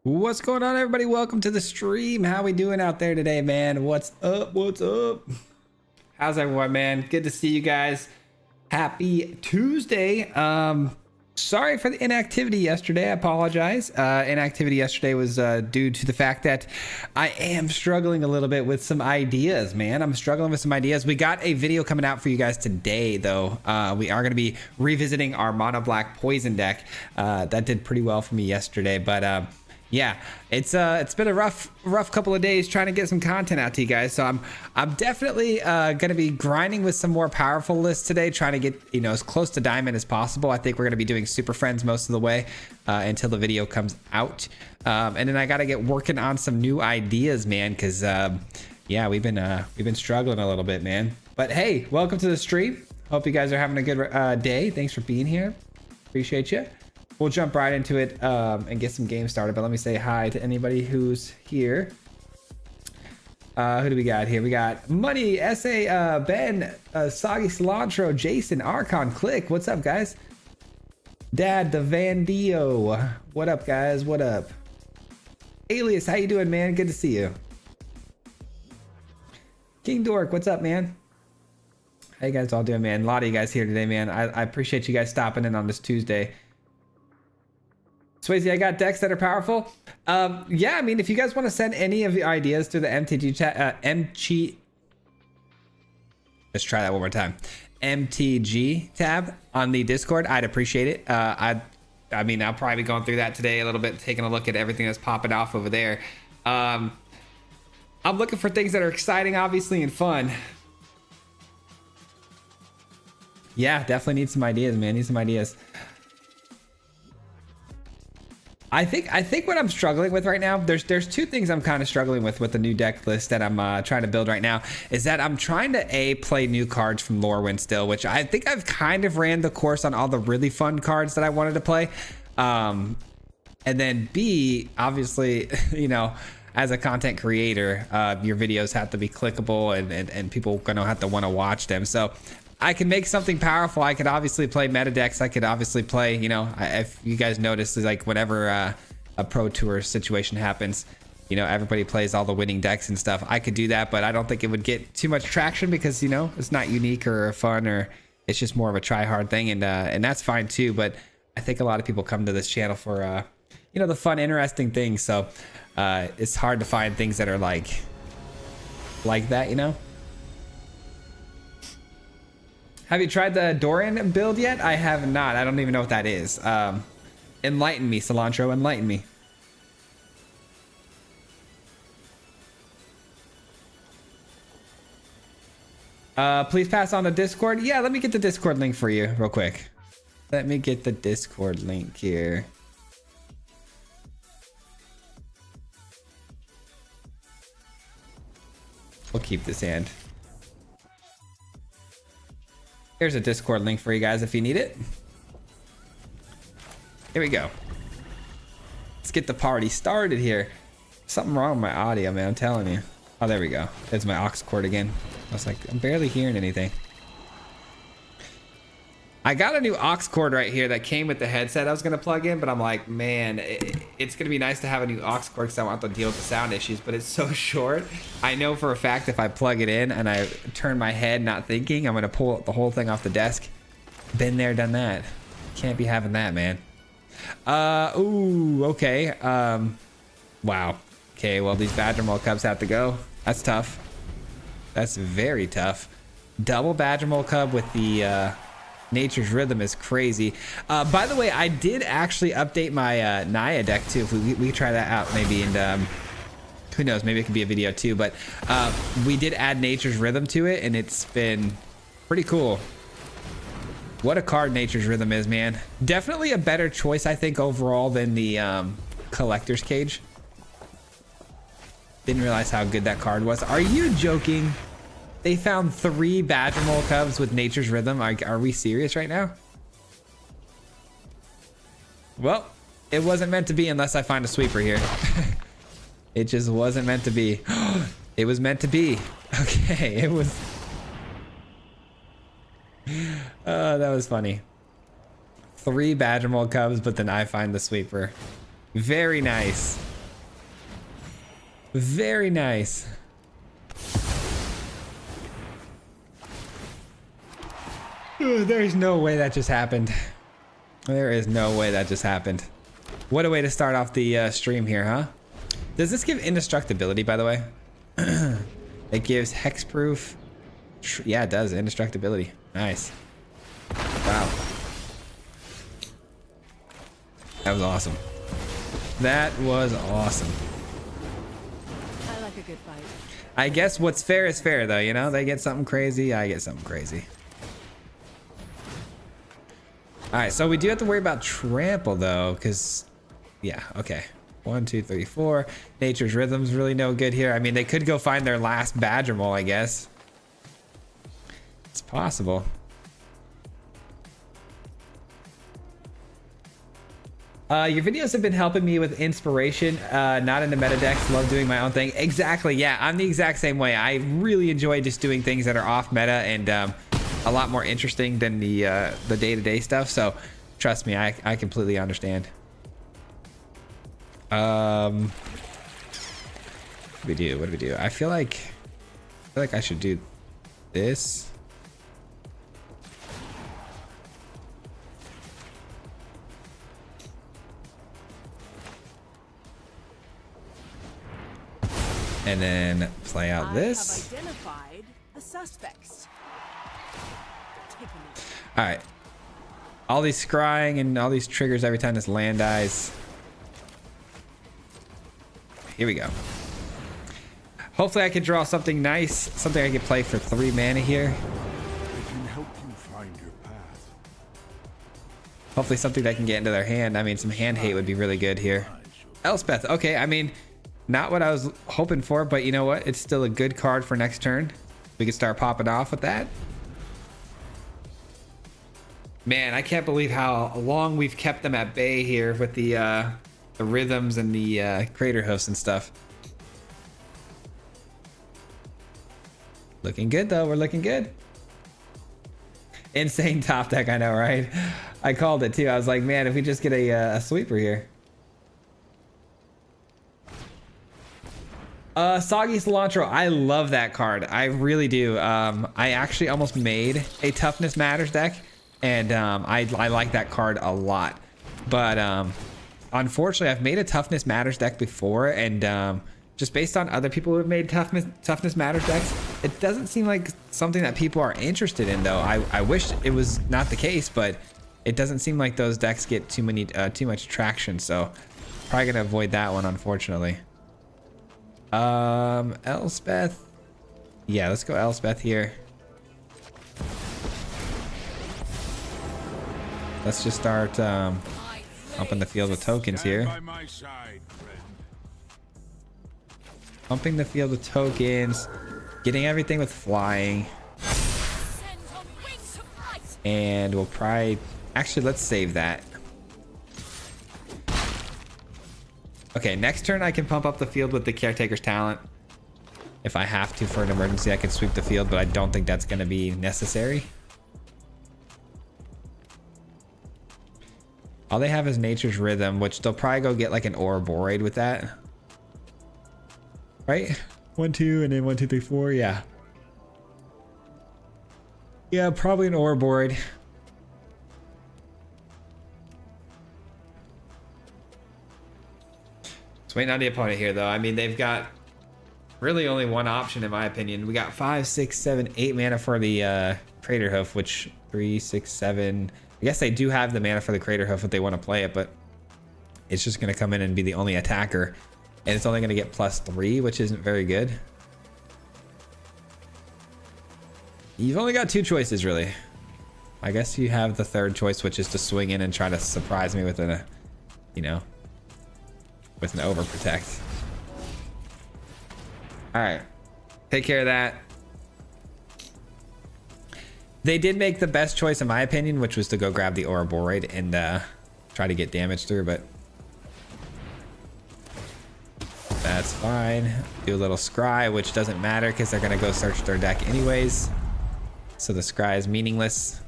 What's going on, everybody? Welcome to the stream. How we doing out there today, man? What's up? What's up? How's everyone, man? Good to see you guys. Happy Tuesday. Sorry for the inactivity yesterday. I apologize. Inactivity yesterday was due to the fact that I am struggling a little bit with some ideas, man. I'm struggling with some ideas. We got a video coming out for you guys today, though. We are going to be revisiting our mono black poison deck. That did pretty well for me yesterday, but yeah, it's been a rough couple of days trying to get some content out to you guys. So I'm definitely gonna be grinding with some more powerful lists today, trying to get as close to diamond as possible. I think we're gonna be doing super friends most of the way until the video comes out, and then I gotta get working on some new ideas, man, because yeah, we've been struggling a little bit, man. But hey, welcome to the stream. Hope you guys are having a good day. Thanks for being here. Appreciate you. We'll jump right into it and get some games started, but let me say hi to anybody who's here. Who do we got here? We got Money, SA, Ben, Soggy Cilantro, Jason, Archon, Click. What's up, guys? Dad, the Van Dio. What up, guys? What up? Alias, how you doing, man? Good to see you. King Dork, what's up, man? How you guys all doing, man? A lot of you guys here today, man. I appreciate you guys stopping in on this Tuesday. Swayze, I got decks that are powerful. Yeah, I mean, if you guys want to send any of the ideas to the MTG chat, let's try that one more time. MTG tab on the Discord, I'd appreciate it. I mean, I'll probably be going through that today a little bit, taking a look at everything that's popping off over there. I'm looking for things that are exciting, obviously, and fun. Yeah, definitely need some ideas, man. Need some ideas. I think what I'm struggling with right now, there's two things I'm kind of struggling with the new deck list that I'm trying to build right now, is that I'm trying to play new cards from Lorwyn still, which I think I've kind of ran the course on all the really fun cards that I wanted to play. And then B, obviously, as a content creator, your videos have to be clickable and people are gonna have to want to watch them. So I can make something powerful. I could obviously play meta decks. I could obviously play, if you guys notice, like whenever a pro tour situation happens, everybody plays all the winning decks and stuff. I could do that, but I don't think it would get too much traction because, it's not unique or fun, or it's just more of a try hard thing. And that's fine too. But I think a lot of people come to this channel for, the fun, interesting things. So it's hard to find things that are like that, Have you tried the Dorian build yet? I have not. I don't even know what that is. Enlighten me, Cilantro. Enlighten me. Please pass on the Discord. Yeah, let me get the Discord link for you real quick. Let me get the Discord link here. We'll keep this hand. Here's a Discord link for you guys if you need it. Here we go. Let's get the party started here. Something wrong with my audio, man. I'm telling you. Oh, there we go. There's my aux cord again. I was like, I'm barely hearing anything. I got a new aux cord right here that came with the headset I was going to plug in, but I'm like, man, it's going to be nice to have a new aux cord because I want to deal with the sound issues, but it's so short. I know for a fact if I plug it in and I turn my head not thinking, I'm going to pull the whole thing off the desk. Been there, done that. Can't be having that, man. Ooh, okay. Wow. Okay, well, these Badger Mole Cubs have to go. That's tough. That's very tough. Double Badger Mole Cub with the... Nature's Rhythm is crazy. By the way, I did actually update my Naya deck too. If we try that out maybe, and who knows, maybe it could be a video too. But we did add Nature's Rhythm to it, and it's been pretty cool. What a card Nature's Rhythm is, man. Definitely a better choice, I think, overall than the Collector's Cage. Didn't realize how good that card was. Are you joking? They found 3 Badger Mole Cubs with Nature's Rhythm. Are we serious right now? Well, it wasn't meant to be unless I find a sweeper here. It just wasn't meant to be. It was meant to be. Okay, it was. That was funny. 3 Badger Mole Cubs, but then I find the sweeper. Very nice. Very nice. There's no way that just happened. There is no way that just happened. What a way to start off the stream here, huh? Does this give indestructibility, by the way? It gives hexproof. Yeah, it does. Indestructibility. Nice. Wow. That was awesome. That was awesome. I like a good fight. I guess what's fair is fair, though. You know, they get something crazy. I get something crazy. All right, so we do have to worry about trample, though, because, yeah, okay. 1, 2, 3, 4. Nature's Rhythm's really no good here. I mean, they could go find their last Badger Mole, I guess. It's possible. Your videos have been helping me with inspiration. Not in the meta decks. Love doing my own thing. Exactly. Yeah, I'm the exact same way. I really enjoy just doing things that are off meta and a lot more interesting than the day-to-day stuff. So trust me, I completely understand. What do we do? What do we do? I feel like I should do this. And then play out this. I have identified the suspects. All right. All these scrying and all these triggers every time this land dies. Here we go. Hopefully I can draw something nice, something I can play for 3 mana here. It can help you find your path. Hopefully something that can get into their hand. I mean, some hand hate would be really good here. Elspeth. Okay, I mean, not what I was hoping for, but you know what? It's still a good card for next turn. We can start popping off with that. Man, I can't believe how long we've kept them at bay here with the rhythms and the crater hoofs and stuff. Looking good though. We're looking good. Insane top deck, I know, right? I called it too. I was like, man, if we just get a sweeper here. Soggy Cilantro, I love that card. I really do. I actually almost made a Toughness Matters deck, and I like that card a lot. But unfortunately, I've made a Toughness Matters deck before, and just based on other people who have made Toughness Matters decks, it doesn't seem like something that people are interested in, though. I wish it was not the case, but it doesn't seem like those decks get too much traction, so probably gonna avoid that one, unfortunately. Elspeth. Yeah, let's go Elspeth here. Let's just start pumping the field with tokens here. Pumping the field with tokens, getting everything with flying. And we'll probably... Actually, let's save that. Okay, next turn I can pump up the field with the Caretaker's Talent. If I have to for an emergency, I can sweep the field, but I don't think that's going to be necessary. All they have is Nature's Rhythm, which they'll probably go get like an Ouroboros with that. Right? 1, 2, and then 1, 2, 3, 4. Yeah. Yeah, probably an Ouroboros. Waiting on the opponent here, though. I mean, they've got really only one option, in my opinion. We got 5, 6, 7, 8 mana for the Crater Hoof, which 3, 6, 7. I guess they do have the mana for the Crater Hoof if they want to play it, but it's just going to come in and be the only attacker, and it's only going to get +3, which isn't very good. You've only got 2 choices, really. I guess you have the third choice, which is to swing in and try to surprise me with a, you know, with an overprotect. All right, take care of that. They did make the best choice in my opinion, which was to go grab the Ouroboros and try to get damage through, but that's fine. Do a little scry, which doesn't matter because they're gonna go search their deck anyways, so the scry is meaningless.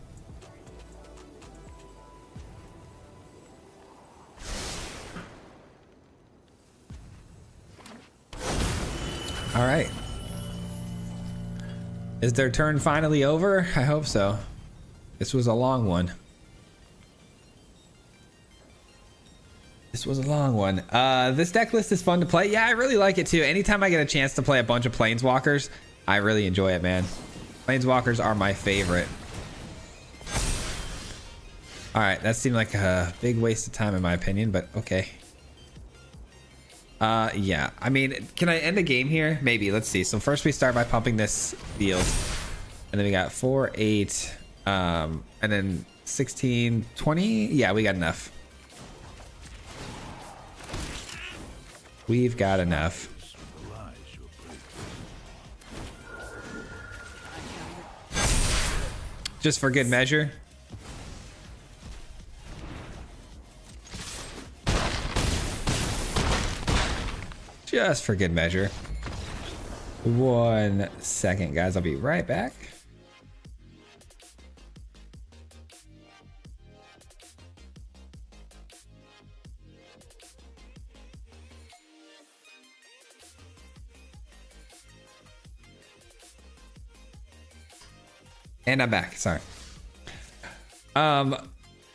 All right. Is their turn finally over? I hope so. This was a long one. This was a long one. This deck list is fun to play. Yeah, I really like it too. Anytime I get a chance to play a bunch of Planeswalkers, I really enjoy it, man. Planeswalkers are my favorite. All right, that seemed like a big waste of time in my opinion, but okay. Yeah, I mean, can I end the game here? Maybe, let's see. So first we start by pumping this field. And then we got 4, 8, and then 16, 20. Yeah, we got enough. We've got enough. Just for good measure. Just for good measure. 1 second, guys. I'll be right back. And I'm back. Sorry.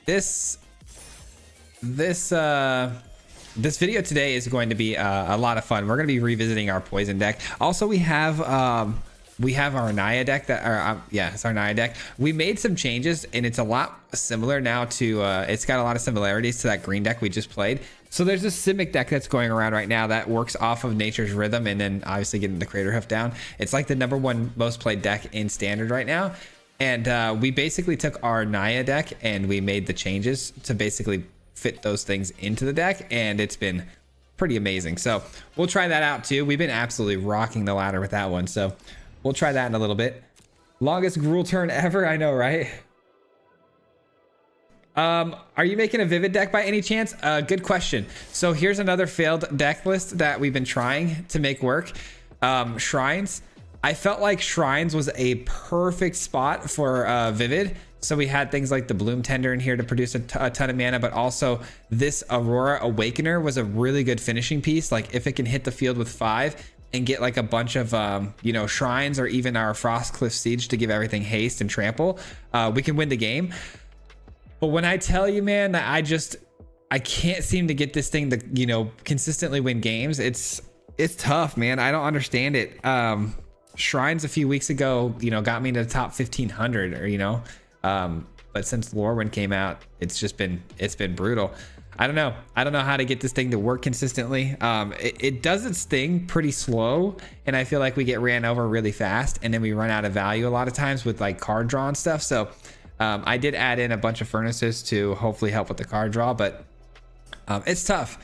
This video today is going to be a lot of fun. We're going to be revisiting our poison deck. Also, we have our Naya deck it's our Naya deck. We made some changes and it's a lot similar now to it's got a lot of similarities to that green deck we just played. So there's this Simic deck that's going around right now that works off of Nature's Rhythm and then obviously getting the Crater Hoof down. It's like the #1 most played deck in Standard right now. And we basically took our Naya deck and we made the changes to basically fit those things into the deck, and it's been pretty amazing. So we'll try that out too. We've been absolutely rocking the ladder with that one, so we'll try that in a little bit. Longest Gruul turn ever, I know, right? Are you making a Vivid deck by any chance? Good question. So here's another failed deck list that we've been trying to make work. Shrines. I felt like Shrines was a perfect spot for Vivid. So we had things like the Bloom Tender in here to produce a ton of mana, but also this Aurora Awakener was a really good finishing piece. Like if it can hit the field with 5 and get like a bunch of, Shrines or even our Frostcliff Siege to give everything haste and trample, we can win the game. But when I tell you, man, that I can't seem to get this thing to, consistently win games. It's tough, man. I don't understand it. Shrines a few weeks ago, got me to the top 1500 or, but since Lorwyn came out, it's been brutal. I don't know how to get this thing to work consistently. It does its thing pretty slow, and I feel like we get ran over really fast, and then we run out of value a lot of times with like card draw and stuff. So I did add in a bunch of furnaces to hopefully help with the card draw, but it's tough.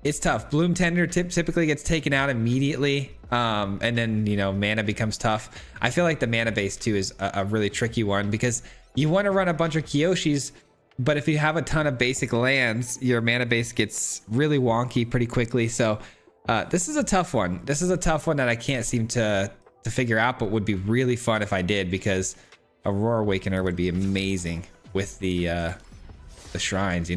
It's tough. Bloom Tender typically gets taken out immediately, and then mana becomes tough. I feel like the mana base too is a really tricky one because you want to run a bunch of Kyoshis, but if you have a ton of basic lands, your mana base gets really wonky pretty quickly. So this is a tough one. This is a tough one that I can't seem to figure out, but would be really fun if I did, because Aurora Awakener would be amazing with the shrines,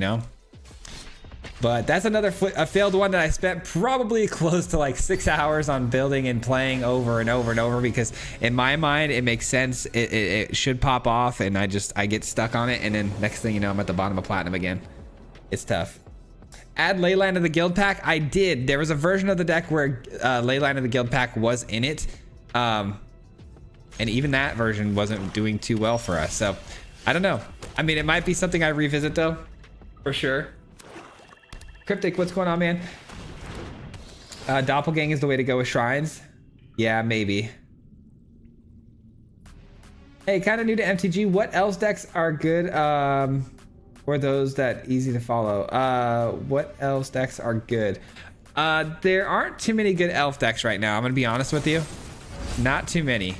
But that's a failed one that I spent probably close to like 6 hours on building and playing over and over and over, because in my mind it makes sense. It should pop off, and I get stuck on it, and then next thing you know, I'm at the bottom of platinum again. It's tough. Add Leyline to the guild pack. I did. There was a version of the deck where Leyline of the guild pack was in it, and even that version wasn't doing too well for us. So I don't know. I mean, it might be something I revisit though, for sure. Cryptic, what's going on, man? Doppelgang is the way to go with Shrines. Yeah, maybe. Hey, kind of new to MTG. What else decks are good? Or those that easy to follow? What else decks are good? There aren't too many good elf decks right now. I'm gonna be honest with you. Not too many.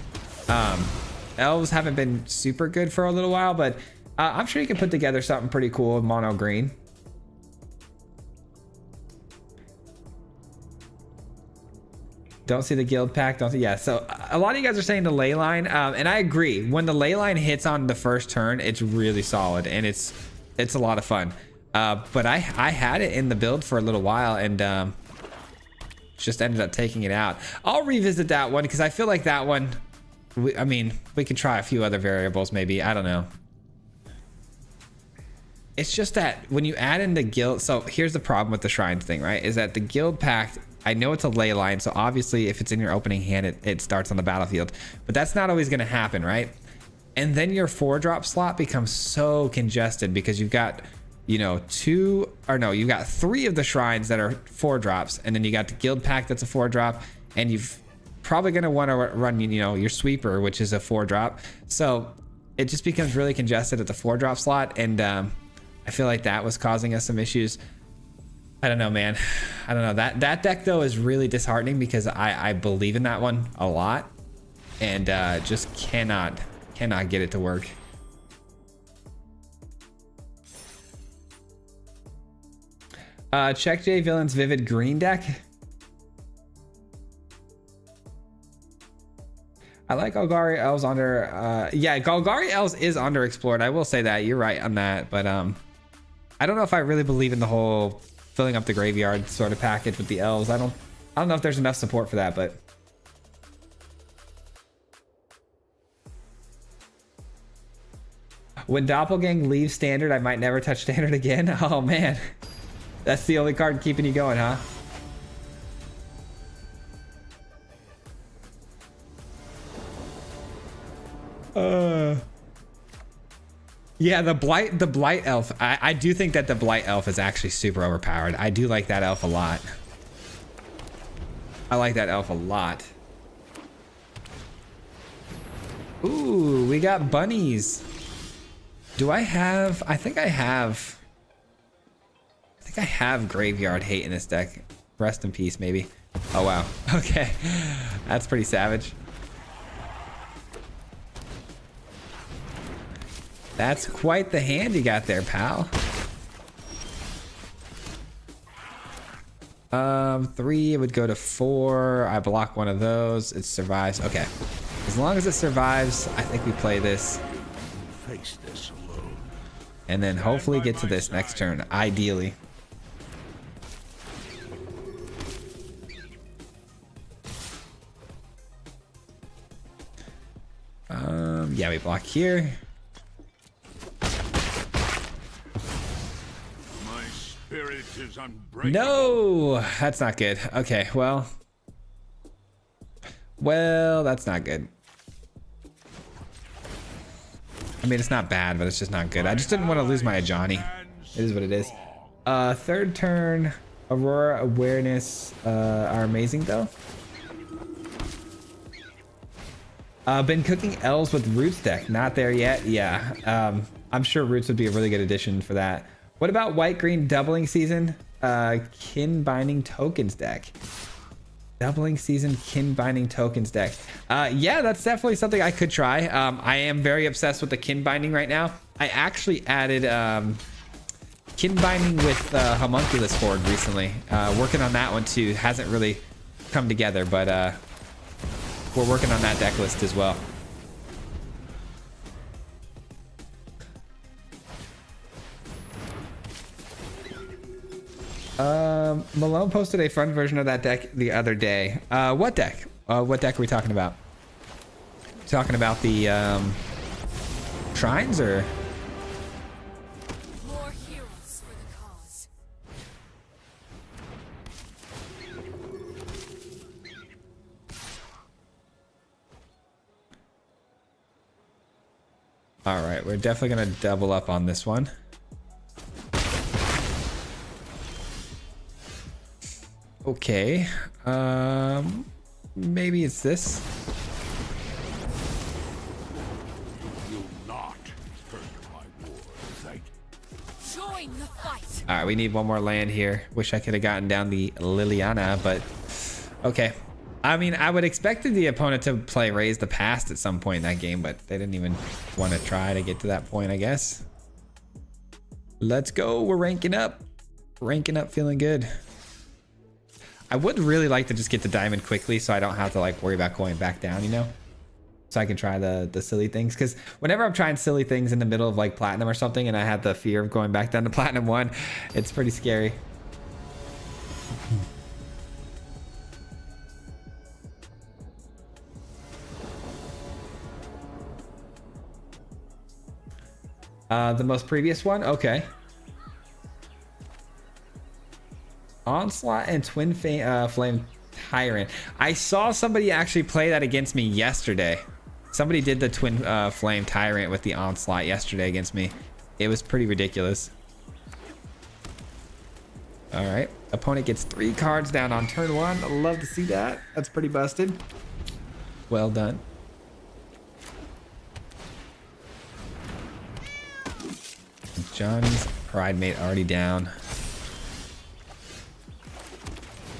Elves haven't been super good for a little while, but I'm sure you can put together something pretty cool with mono green. Don't see the guild pack. Yeah, so a lot of you guys are saying the ley line, and I agree. When the ley line hits on the first turn, it's really solid, and it's a lot of fun. But I had it in the build for a little while, and just ended up taking it out. I'll revisit that one because I feel like that one, I mean, we could try a few other variables maybe. I don't know. It's just that when you add in the guild, so here's the problem with the shrines thing, right? Is that the guild pact, I know it's a ley line, so obviously if it's in your opening hand, it starts on the battlefield, but that's not always going to happen, right? And then your 4-drop slot becomes so congested because you've got, you know, you got 3 of the shrines that are 4-drops, and then you got the guild pack that's a 4-drop, and you've probably going to want to run, you know, your sweeper, which is a 4-drop. So it just becomes really congested at the 4-drop slot, and I feel like that was causing us some issues. I don't know, man. I don't know. That deck though is really disheartening because I believe in that one a lot, and just cannot get it to work. Check J Villain's Vivid Green deck. I like Golgari Elves under, yeah, Golgari Elves is underexplored. I will say that. You're right on that, but I don't know if I really believe in the whole filling up the graveyard sort of package with the elves. I don't know if there's enough support for that, but when Doppelgang leaves standard, I might never touch standard again. Oh man. That's the only card keeping you going, huh? Yeah, the blight elf. I do think that the blight elf is actually super overpowered. I do like that elf a lot. I like that elf a lot. Ooh, we got bunnies. Do I have? I think I have Graveyard Hate in this deck. Rest in peace, maybe. Oh wow. Okay, that's pretty savage. That's quite the hand you got there, pal. 3, it would go to 4. I block one of those. It survives. Okay. As long as it survives, I think we play this. Face this alone. And then hopefully get to this next turn, ideally. Yeah, we block here. My spirit is unbreakable. No, that's not good. Okay, well, that's not good. I mean, it's not bad, but it's just not good. I just didn't want to lose my Ajani. It is what it is. Third turn, Aurora Awareness are amazing though. Been cooking elves with Roots deck. Not there yet. Yeah. I'm sure Roots would be a really good addition for that. What about White Green Doubling Season? Kin Binding Tokens deck. Doubling Season Kin Binding Tokens deck. Yeah, that's definitely something I could try. I am very obsessed with the Kin Binding right now. I actually added Kin Binding with Homunculus Horde recently. Working on that one too. Hasn't really come together, but we're working on that deck list as well. Malone posted a fun version of that deck the other day. What deck? What deck are we talking about? Talking about the shrines or? More heroes for the cause. All right, we're definitely gonna double up on this one. Okay, maybe it's this. Will not hurt my war sight. Join the fight. All right, we need one more land here. Wish I could have gotten down the Liliana, but okay. I mean, I would expect the opponent to play Raise the Past at some point in that game, but they didn't even want to try to get to that point, I guess. Let's go. We're ranking up. Ranking up, feeling good. I would really like to just get the diamond quickly so I don't have to like worry about going back down, you know? So I can try the silly things. Because whenever I'm trying silly things in the middle of like platinum or something and I have the fear of going back down to platinum 1, it's pretty scary. The most previous one? Okay. Onslaught and Twin Flame Tyrant. I saw somebody actually play that against me yesterday. Somebody did the Twin Flame Tyrant with the Onslaught yesterday against me. It was pretty ridiculous. All right. Opponent gets 3 cards down on turn 1. I love to see that. That's pretty busted. Well done. Johnny's Pride Mate already down.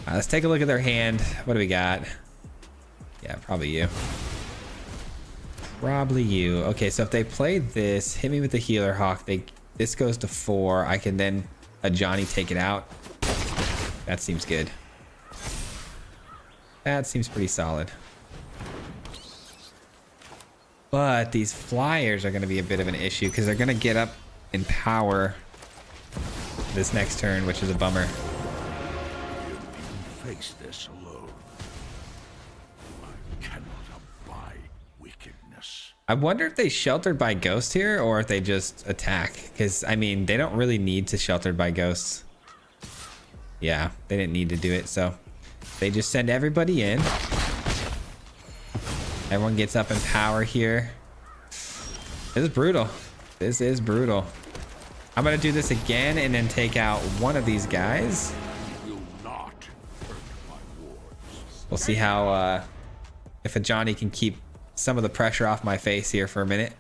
Let's take a look at their hand. What do we got? Yeah, probably you. Probably you. Okay, so if they play this, hit me with the Healer Hawk. This goes to 4. I can then a Johnny take it out. That seems good. That seems pretty solid. But these flyers are going to be a bit of an issue because they're going to get up in power this next turn, which is a bummer. Face this alone. I cannot abide wickedness. I wonder if they sheltered by ghost here or if they just attack, because I mean they don't really need to sheltered by ghosts. Yeah, they didn't need to do it, so they just send everybody in. Everyone gets up in power here. This is brutal. This is brutal. I'm gonna do this again and then take out one of these guys. We'll see how if a Johnny can keep some of the pressure off my face here for a minute.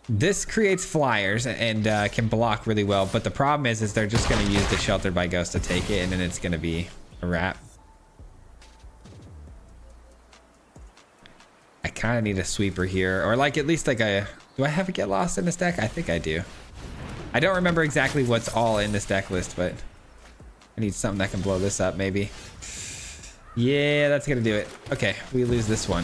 This creates flyers and can block really well, but the problem is they're just going to use the Sheltered by Ghost to take it, and then it's going to be a wrap. I kind of need a sweeper here, or like at least like a... Do I have a Get Lost in this deck? I think I do. I don't remember exactly what's all in this deck list, but I need something that can blow this up maybe. Yeah, that's gonna do it. Okay, we lose this one.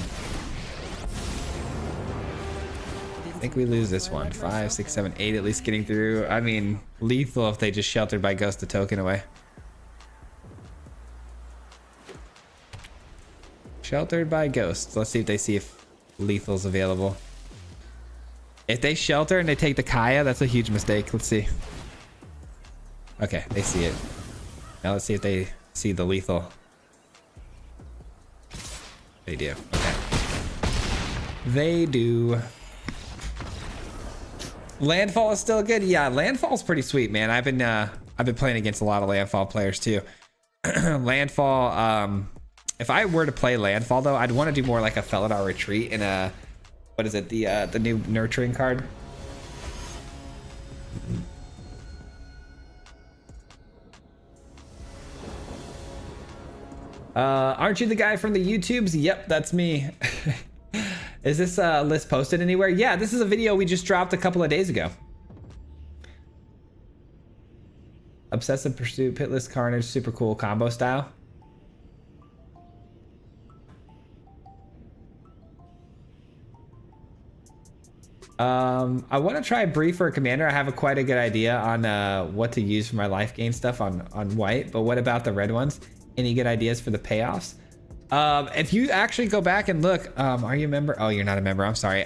I think we lose this one. 5, 6, 7, 8 at least getting through. I mean, lethal if they just Sheltered by Ghost the token away. Sheltered by Ghosts. Let's see if they see if lethal's available. If they shelter and they take the Kaya, that's a huge mistake. Let's see. Okay, they see it. Now let's see if they see the lethal. They do. Okay. They do. Landfall is still good. Yeah, Landfall's pretty sweet, man. I've been playing against a lot of Landfall players too. Landfall. If I were to play Landfall though, I'd want to do more like a Felidar Retreat and a, what is it? The new Nurturing card. Aren't you the guy from the YouTubes? Yep, that's me. Is this list posted anywhere? Yeah, this is a video we just dropped a couple of days ago. Obsessive Pursuit, Pitless Carnage, super cool combo style. I want to try Bree for a commander. I have quite a good idea on what to use for my life gain stuff on white, but what about the red ones? Any good ideas for the payoffs? If you actually go back and look, are you a member? Oh, you're not a member. I'm sorry.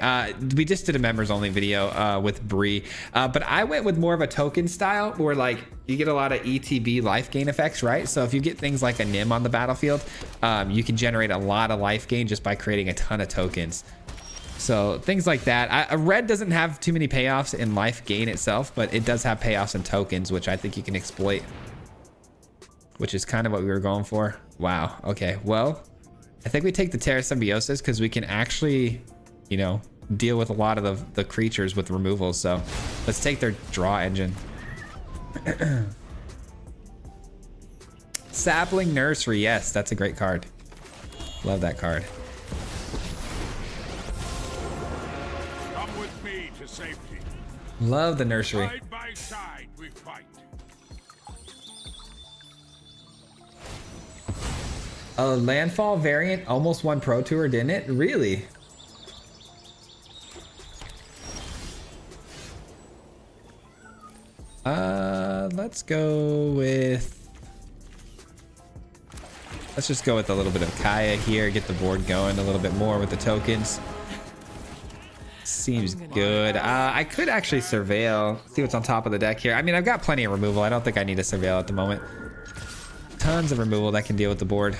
We just did a members only video with Bree, but I went with more of a token style where like you get a lot of ETB life gain effects, right? So if you get things like a Nim on the battlefield, you can generate a lot of life gain just by creating a ton of tokens. So things like that. Red doesn't have too many payoffs in life gain itself, but it does have payoffs in tokens, which I think you can exploit, which is kind of what we were going for. Wow. Okay. Well, I think we take the Terra Symbiosis because we can actually, you know, deal with a lot of the creatures with removals. So let's take their draw engine. Sapling Nursery. Yes, that's a great card. Love that card. Come with me to safety. Love the nursery. Side by side we fight. A Landfall variant almost won Pro Tour, didn't it? Really? Let's go with... Let's just go with a little bit of Kaya here, get the board going a little bit more with the tokens. seems good. I could actually surveil, see what's on top of the deck here. I mean, I've got plenty of removal. I don't think I need to surveil at the moment. Tons of removal that can deal with the board.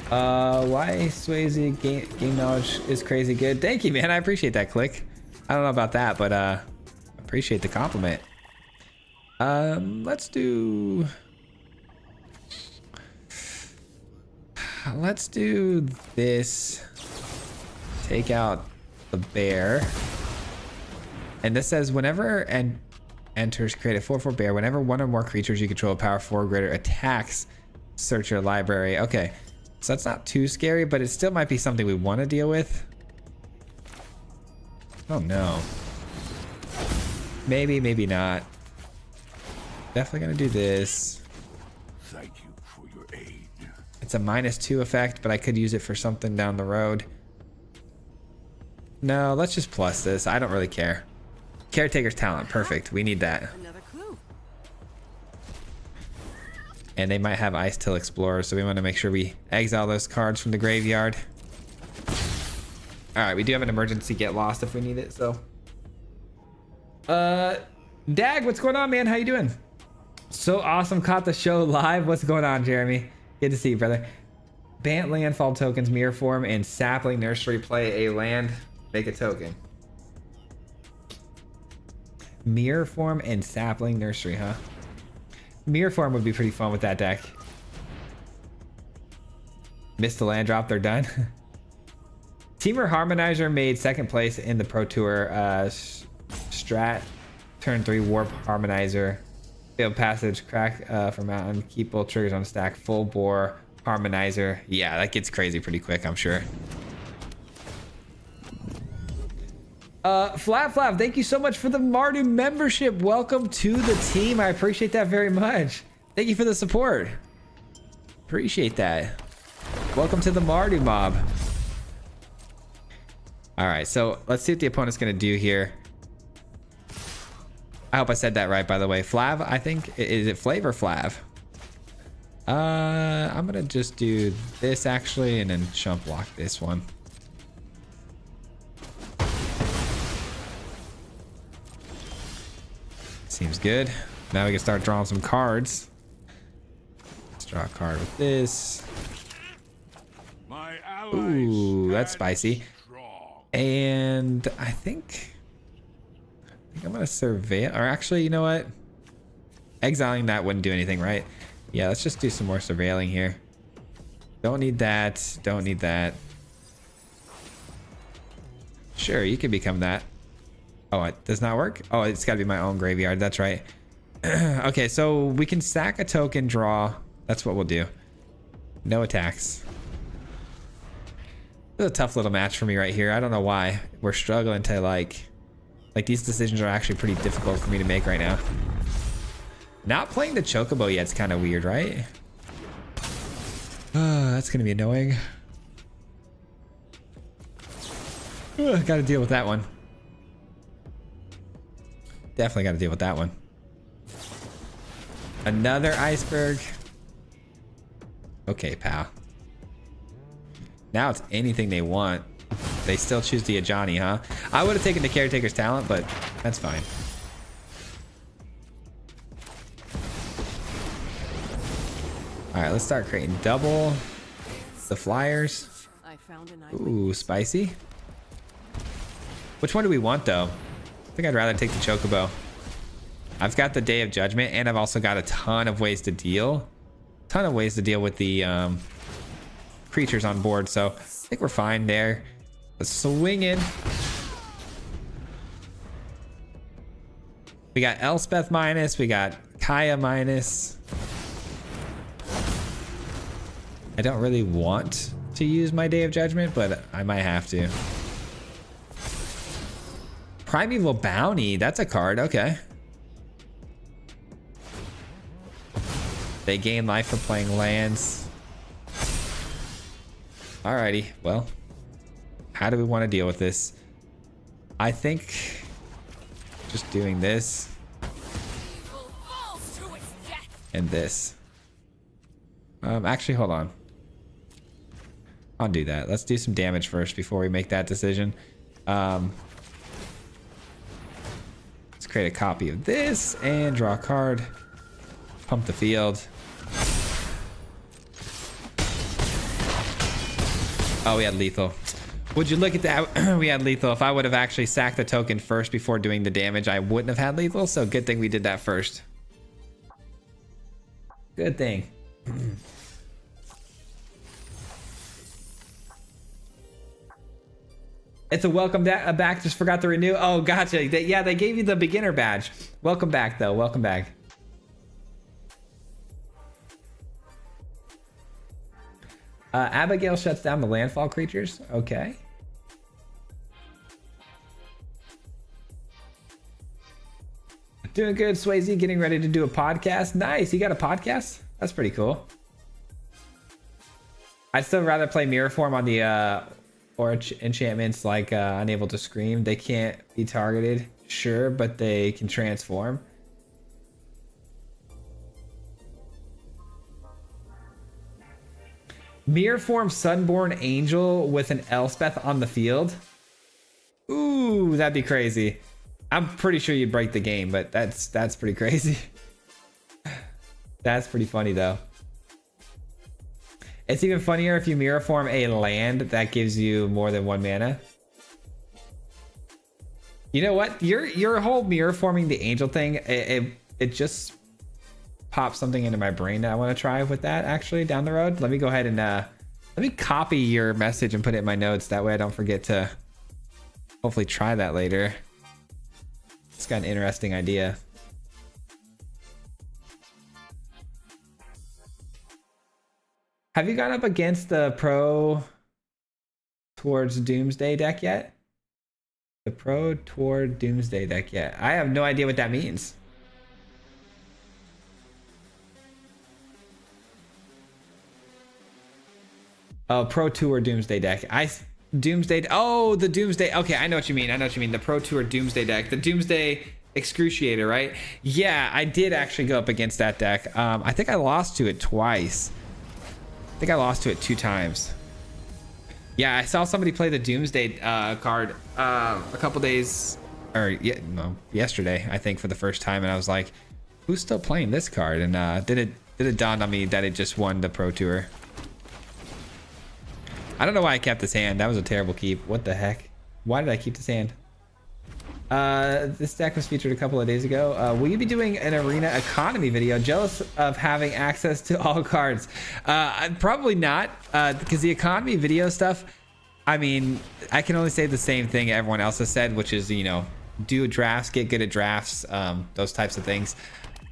Why Swayze game knowledge is crazy good. Thank you, man. I appreciate that click. I don't know about that, but appreciate the compliment. Let's do this. Take out the bear. And this says whenever enters, create a 4/4 bear. Whenever one or more creatures you control power 4 or greater attacks, search your library. Okay, so that's not too scary, but it still might be something we want to deal with. Oh no. Maybe, maybe not. Definitely gonna do this. Thank you for your aid. It's a -2 effect, but I could use it for something down the road. No, let's just plus this. I don't really care. Caretaker's talent, perfect. We need that. Another clue. And they might have Ice Till Explorer, so we want to make sure we exile those cards from the graveyard. All right, we do have an emergency get lost if we need it, so. Dag, what's going on, man? How you doing? So awesome, caught the show live. What's going on, Jeremy? Good to see you, brother. Bant landfall tokens, mirror form, and sapling nursery. Play a land, make a token. Mirror form and sapling nursery, huh? Mirror form would be pretty fun with that deck. Missed the land drop, they're done. Teamer Harmonizer made second place in the Pro Tour strat. Turn 3 Warp Harmonizer. Field passage, crack for mountain, keep both triggers on stack, full bore Harmonizer. Yeah, that gets crazy pretty quick, I'm sure. Flap, thank you so much for the Mardu membership. Welcome to the team. I appreciate that very much. Thank you for the support. Appreciate that. Welcome to the Mardu mob. All right, so let's see what the opponent's gonna do here. I hope I said that right, by the way. Flav, I think. Is it Flav or Flav? I'm gonna just do this actually, and then chump block this one. Seems good. Now we can start drawing some cards. Let's draw a card with this. My allies Ooh, that's stand spicy. strong. And I think I'm gonna surveil, or actually, you know what? Exiling that wouldn't do anything, right? Yeah, let's just do some more surveilling here. Don't need that. Don't need that. Sure, you can become that. Oh, it does not work? Oh, it's got to be my own graveyard. That's right. Okay, so we can sack a token, draw. That's what we'll do. No attacks. This is a tough little match for me right here. I don't know why. We're struggling to like these decisions are actually pretty difficult for me to make right now. Not playing the Chocobo yet is kind of weird, right? That's going to be annoying. Got to deal with that one. Definitely got to deal with that one. Another iceberg. Okay, pal. Now it's anything they want. They still choose the Ajani, huh? I would have taken the Caretaker's talent, but that's fine. All right, let's start creating double the flyers. I found an Ooh, spicy. Which one do we want, though? I think I'd rather take the Chocobo. I've got the Day of Judgment, and I've also got a ton of ways to deal. Ton of ways to deal with the creatures on board, so I think we're fine there. Let's swing in. We got Elspeth minus, we got Kaya minus. I don't really want to use my Day of Judgment, but I might have to. Primeval Bounty, that's a card, okay. They gain life for playing lands. Alrighty, well, how do we want to deal with this? I think just doing this Evil falls to its death. and this. Actually, hold on. I'll do that. Let's do some damage first before we make that decision. Let's create a copy of this and draw a card. Pump the field. Oh, we had lethal. Would you look at that? We had lethal. If I would have actually sacked the token first before doing the damage, I wouldn't have had lethal. So good thing we did that first. Good thing. It's a welcome back. Just forgot to renew. Oh, gotcha. Yeah, they gave you the beginner badge. Welcome back, though. Welcome back. Abigail shuts down the landfall creatures. Okay. Doing good, Swayze. Getting ready to do a podcast. Nice. You got a podcast? That's pretty cool. I'd still rather play Mirror Form on the or enchantments like Unable to Scream. They can't be targeted, sure, but they can transform. Mirror Form Sunborn Angel with an Elspeth on the field. Ooh, that'd be crazy. I'm pretty sure you'd break the game, but that's pretty crazy. That's pretty funny though. It's even funnier if you Mirror Form a land that gives you more than 1 mana. You know what? Your whole Mirror Forming the Angel thing, it just popped something into my brain that I want to try with that actually down the road. Let me go ahead and let me copy your message and put it in my notes. That way I don't forget to hopefully try that later. It's got an interesting idea. Have you gone up against the Pro Towards Doomsday deck yet? The Pro Toward Doomsday deck yet? I have no idea what that means. Oh, Pro Tour Doomsday deck. Doomsday. Oh, the Doomsday. Okay, I know what you mean. I know what you mean. The Pro Tour Doomsday deck. The Doomsday Excruciator, right? Yeah, I did actually go up against that deck. I think I lost to it twice. I think I lost to it 2 times. Yeah, I saw somebody play the Doomsday card a couple days, or yesterday, I think, for the first time, and I was like, "Who's still playing this card?" And did it dawn on me that it just won the Pro Tour. I don't know why I kept this hand. That was a terrible keep. What the heck? Why did I keep this hand? This deck was featured a couple of days ago. Will you be doing an arena economy video? Jealous of having access to all cards. Probably not, because the economy video stuff, I mean, I can only say the same thing everyone else has said, which is, you know, do drafts, get good at drafts, those types of things.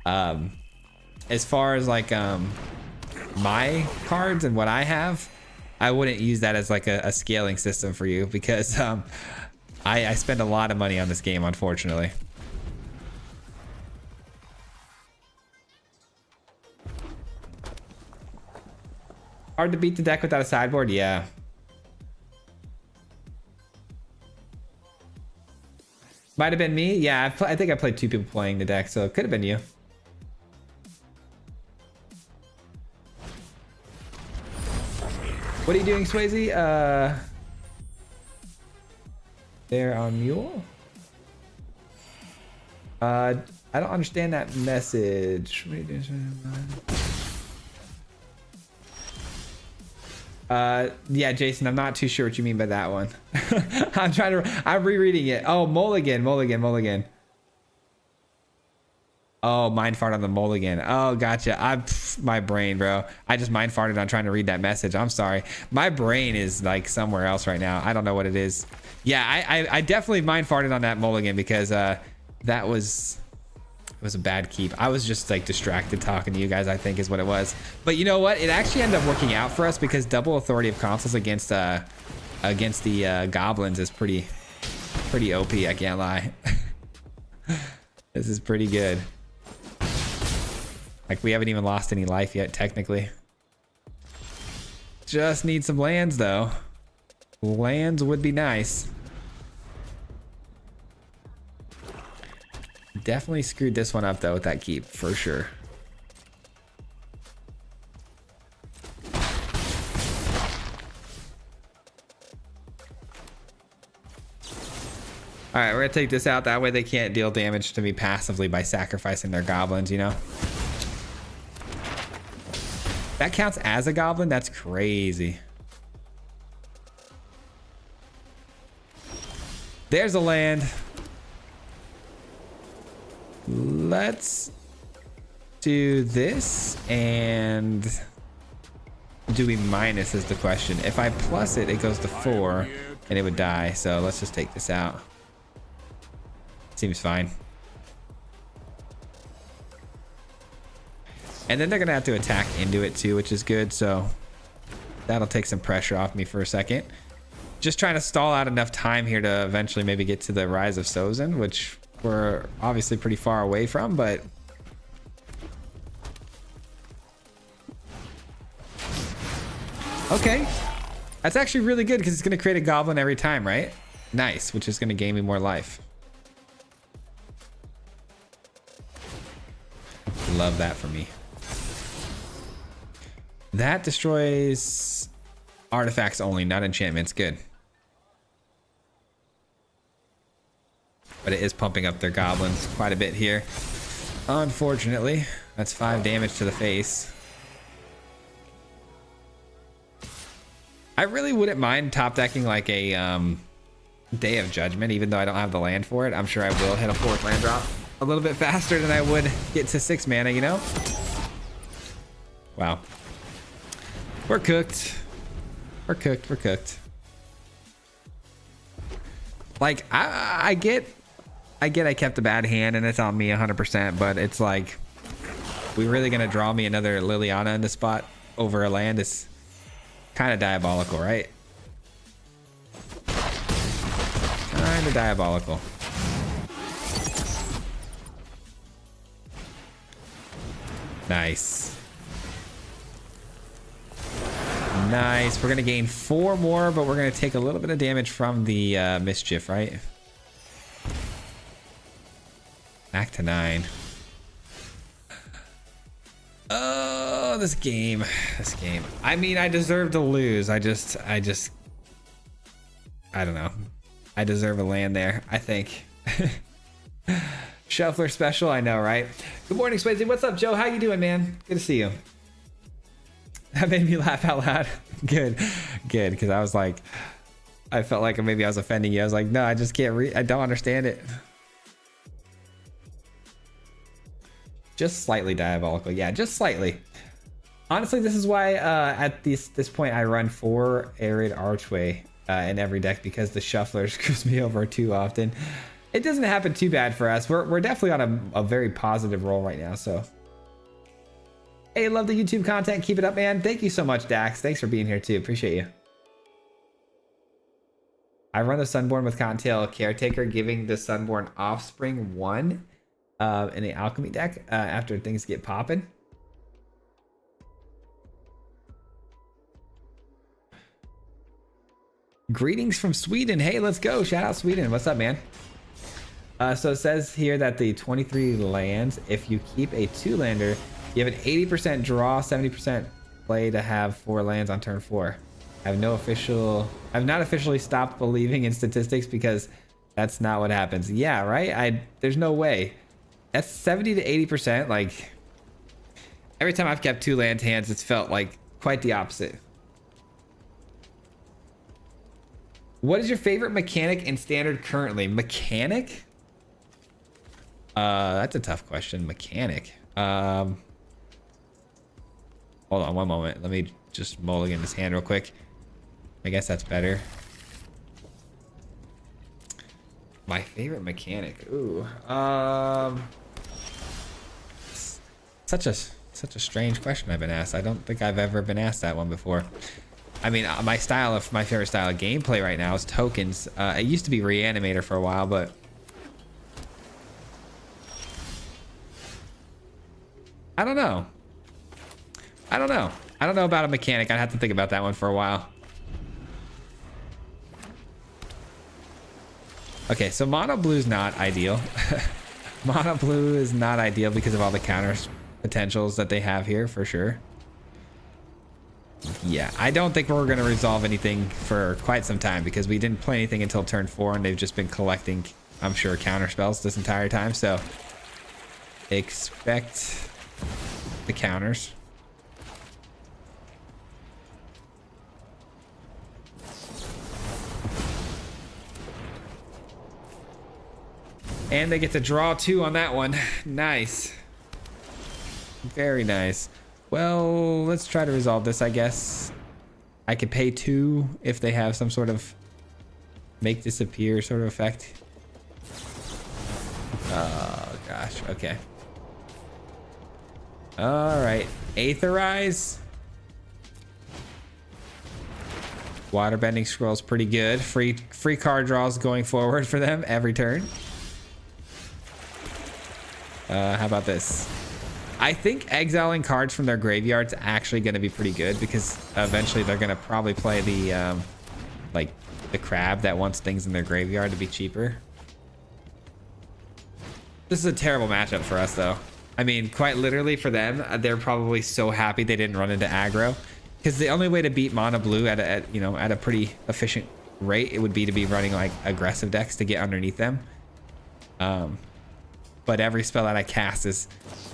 As far as like my cards and what I have, I wouldn't use that as like a scaling system for you, because I spend a lot of money on this game, unfortunately. Hard to beat the deck without a sideboard? Yeah. Might have been me. Yeah, I think I played 2 people playing the deck, so it could have been you. What are you doing, Swayze? There on Mule? I don't understand that message. What are you doing? Yeah, Jason, I'm not too sure what you mean by that one. I'm rereading it. Oh, Mulligan. Oh, mind fart on the Mulligan. Oh, gotcha. My brain, bro. I just mind farted on trying to read that message. I'm sorry. My brain is like somewhere else right now. I don't know what it is. Yeah, I definitely mind farted on that Mulligan, because that was a bad keep. I was just like distracted talking to you guys, I think is what it was. But you know what? It actually ended up working out for us, because double authority of consoles against the goblins is pretty OP. I can't lie. This is pretty good. Like, we haven't even lost any life yet, technically. Just need some lands, though. Lands would be nice. Definitely screwed this one up, though, with that keep, for sure. right, we're gonna take this out. That way they can't deal damage to me passively by sacrificing their goblins, you know? That counts as a goblin? That's crazy. There's a land. Let's do this, and do we minus is the question. If I plus it, it goes to 4 and it would die. So let's just take this out. Seems fine. And then they're gonna have to attack into it too, which is good. So that'll take some pressure off me for a second. Just trying to stall out enough time here to eventually maybe get to the Rise of Sozin, which we're obviously pretty far away from, but okay. That's actually really good because it's going to create a goblin every time, right? Nice, which is going to gain me more life. Love that for me. That destroys artifacts only, not enchantments. Good. But it is pumping up their goblins quite a bit here. Unfortunately, that's 5 damage to the face. I really wouldn't mind top decking like a Day of Judgment, even though I don't have the land for it. I'm sure I will hit a 4th land drop a little bit faster than I would get to 6 mana, you know? Wow. We're cooked. We're cooked. We're cooked. Like, I get I kept a bad hand and it's on me 100%, but it's like, we really gonna draw me another Liliana in the spot over a land? It's kind of diabolical, right? Kind of diabolical. Nice. Nice. We're gonna gain 4 more, but we're gonna take a little bit of damage from the mischief, right? Back to 9. Oh, this game. I mean, I deserve to lose. I don't know. I deserve a land there, I think. Shuffler special, I know, right? Good morning, Swayze. What's up, Joe? How you doing, man? Good to see you. That made me laugh out loud. Good, because I was like, I felt like maybe I was offending you. I was like, no, I just can't I don't understand it. Just slightly diabolical. Yeah, just slightly. Honestly, this is why at this point I run 4 Arid Archway in every deck, because the Shuffler screws me over too often. It doesn't happen too bad for us. We're definitely on a very positive roll right now, so. Hey, love the YouTube content. Keep it up, man. Thank you so much, Dax. Thanks for being here too. Appreciate you. I run the Sunborn with Cottontail Caretaker, giving the Sunborn Offspring 1 in the Alchemy deck after things get popping. Greetings from Sweden. Hey, let's go. Shout out Sweden. What's up, man? So it says here that the 23 lands, if you keep a 2-lander, you have an 80% draw, 70% play to have 4 lands on turn 4. I've not officially stopped believing in statistics because that's not what happens. Yeah, right? There's no way. That's 70 to 80%. Like, every time I've kept 2 land hands, it's felt like quite the opposite. What is your favorite mechanic in Standard currently? Mechanic? That's a tough question. Mechanic. Hold on one moment. Let me just mulligan this hand real quick. I guess that's better. My favorite mechanic. Ooh. Such a strange question I've been asked. I don't think I've ever been asked that one before. I mean, my favorite style of gameplay right now is tokens. It used to be Reanimator for a while, but I don't know. I don't know about a mechanic. I'd have to think about that one for a while. Okay, so mono blue is not ideal. Mono blue is not ideal because of all the counter potentials that they have here, for sure. Yeah, I don't think we're going to resolve anything for quite some time because we didn't play anything until turn 4 and they've just been collecting I'm sure, counter spells this entire time. So expect the counters. And they get to draw 2 on that one. Nice. Very nice. Well, let's try to resolve this, I guess. I could pay 2 if they have some sort of make disappear sort of effect. Oh, gosh. Okay. All right. Aetherize. Waterbending Scroll's pretty good. Free card draws going forward for them every turn. How about this? I think exiling cards from their graveyard's actually going to be pretty good because eventually they're going to probably play the like the crab that wants things in their graveyard to be cheaper. This is a terrible matchup for us though. I mean, quite literally for them, they're probably so happy they didn't run into aggro because the only way to beat mono blue at a pretty efficient rate, it would be to be running like aggressive decks to get underneath them. But every spell that I cast is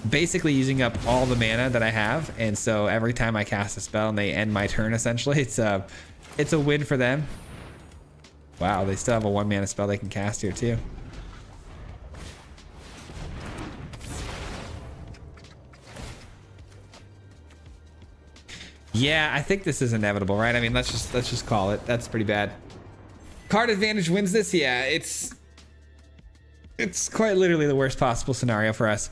basically using up all the mana that I have, and so every time I cast a spell and they end my turn, essentially, it's a win for them. Wow, they still have a 1 mana spell they can cast here too. Yeah, I think this is inevitable, right? I mean, let's just call it. That's pretty bad. Card advantage wins this. Yeah, it's quite literally the worst possible scenario for us.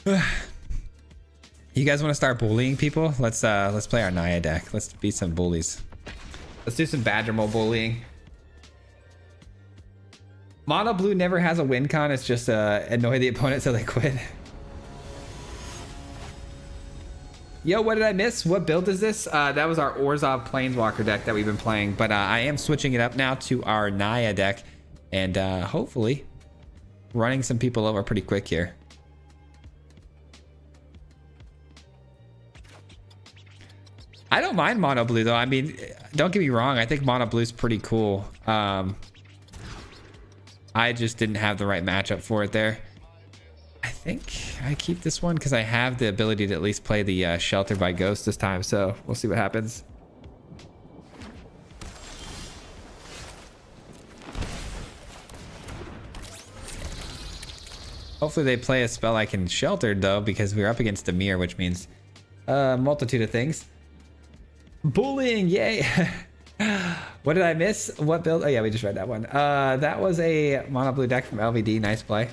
You guys want to start bullying people? Let's play our Naya deck. Let's beat some bullies. Let's do some Badger Mole bullying. Mono blue never has a win con. It's just annoy the opponent so they quit. Yo, what did I miss? What build is this? That was our Orzhov Planeswalker deck that we've been playing, but I am switching it up now to our Naya deck, and hopefully running some people over pretty quick here. I don't mind mono blue though. I mean, don't get me wrong. I think mono blue is pretty cool. I just didn't have the right matchup for it there. I think I keep this one because I have the ability to at least play the Shelter by Ghost this time. So we'll see what happens. Hopefully they play a spell I can shelter though, because we're up against a mirror, which means a multitude of things. Bullying, yay. What did I miss? What build? Oh yeah, we just read that one. That was a mono blue deck from LVD. Nice play.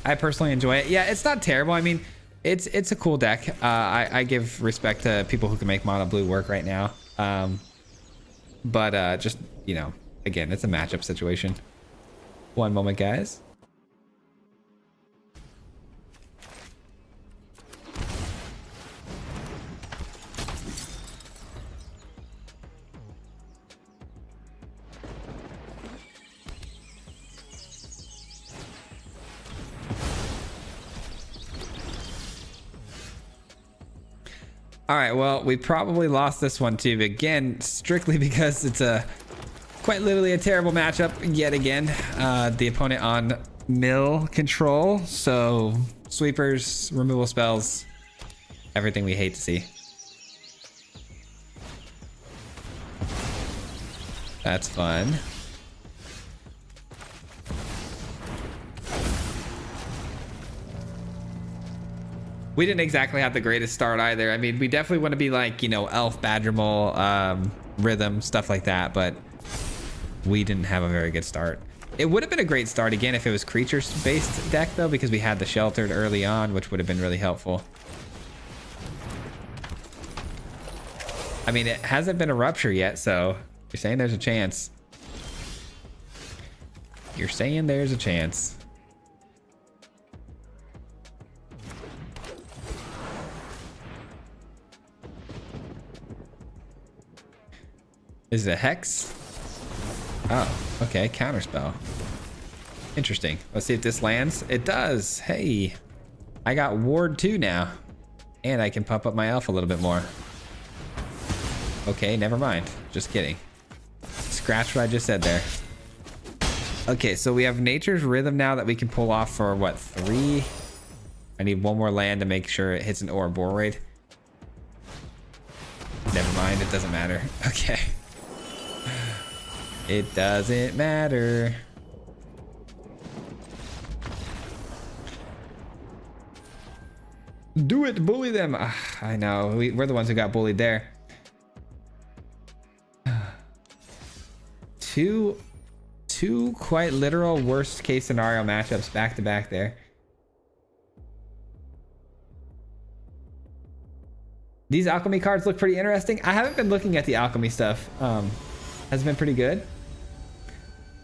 I personally enjoy it. Yeah, it's not terrible. I mean, it's a cool deck. I give respect to people who can make mono blue work right now. But just, you know, again, it's a matchup situation. One moment, guys. All right, well, we probably lost this one too, again, strictly because it's quite literally a terrible matchup yet again. The opponent on mill control, so sweepers, removal spells, everything we hate to see. That's fun. We didn't exactly have the greatest start either. I mean, we definitely want to be like, you know, Elf, Badger Mole, Rhythm, stuff like that, but we didn't have a very good start. It would have been a great start again if it was creatures-based deck though, because we had the sheltered early on, which would have been really helpful. I mean, it hasn't been a rupture yet, so you're saying there's a chance. You're saying there's a chance. Is it a hex? Oh, okay. Counterspell. Interesting. Let's see if this lands. It does. Hey, I got Ward 2 now. And I can pump up my elf a little bit more. Okay, never mind. Just kidding. scratch what I just said there. Okay, so we have Nature's Rhythm now that we can pull off for what, 3? I need one more land to make sure it hits an Ouroboros. Never mind, it doesn't matter. Okay. It doesn't matter. Do it, bully them. I know, we're the ones who got bullied there. Two quite literal worst case scenario matchups back to back there. These alchemy cards look pretty interesting. I haven't been looking at the alchemy stuff. Has been pretty good.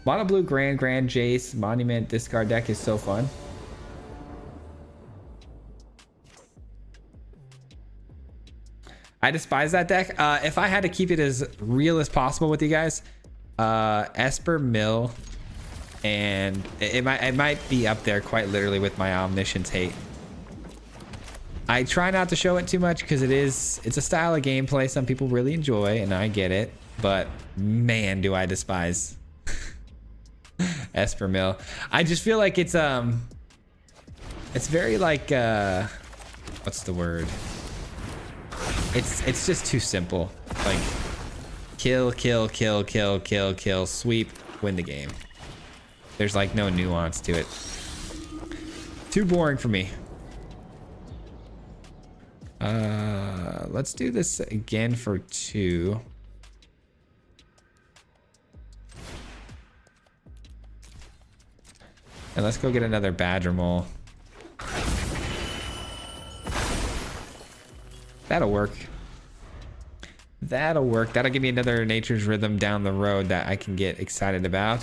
Mono blue Grand Jace Monument discard deck is so fun. I despise that deck. If I had to keep it as real as possible with you guys, Esper Mill, and it might be up there quite literally with my Omniscience hate. I try not to show it too much because it's a style of gameplay some people really enjoy, and I get it, but man, do I despise Esper Mill. I just feel like it's very like what's the word? It's just too simple. Like kill, sweep, win the game. There's like no nuance to it. Too boring for me. Let's do this again for 2. And let's go get another Badger Mole. That'll work. That'll work. That'll give me another Nature's Rhythm down the road that I can get excited about.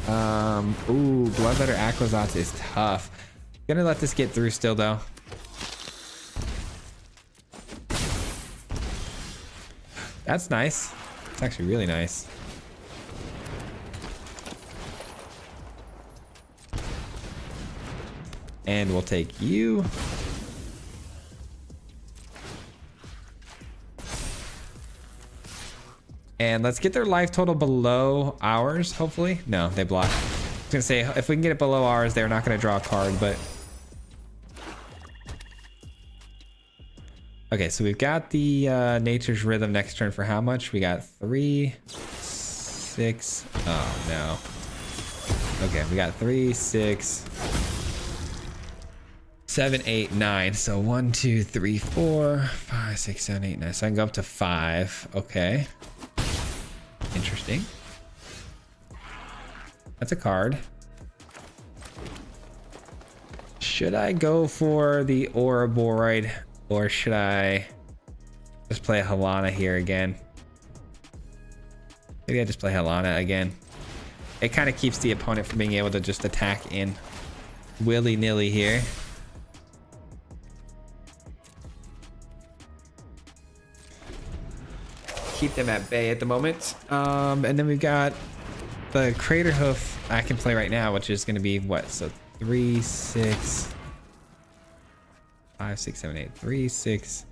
Ooh, Bloodletter Aquazotz is tough. Gonna let this get through still though. That's nice. It's actually really nice. And we'll take you. And let's get their life total below ours, hopefully. No, they block. I was gonna say, if we can get it below ours, they're not gonna draw a card, but... Okay, so we've got the Nature's Rhythm next turn for how much? We got 3, 6... Oh, no. Okay, we got 3, 6... 7, 8, 9. So 1, 2, 3, 4, 5, 6, 7, 8, 9. So I can go up to 5. Okay. Interesting. That's a card. Should I go for the Ouroboros, or should I just play Halana here again? Maybe I just play Halana again. It kind of keeps the opponent from being able to just attack in willy-nilly here. Keep them at bay at the moment. And then we've got the Crater Hoof I can play right now, which is going to be what? So 3, 6, 5, 6, 7, 8. 3, 6,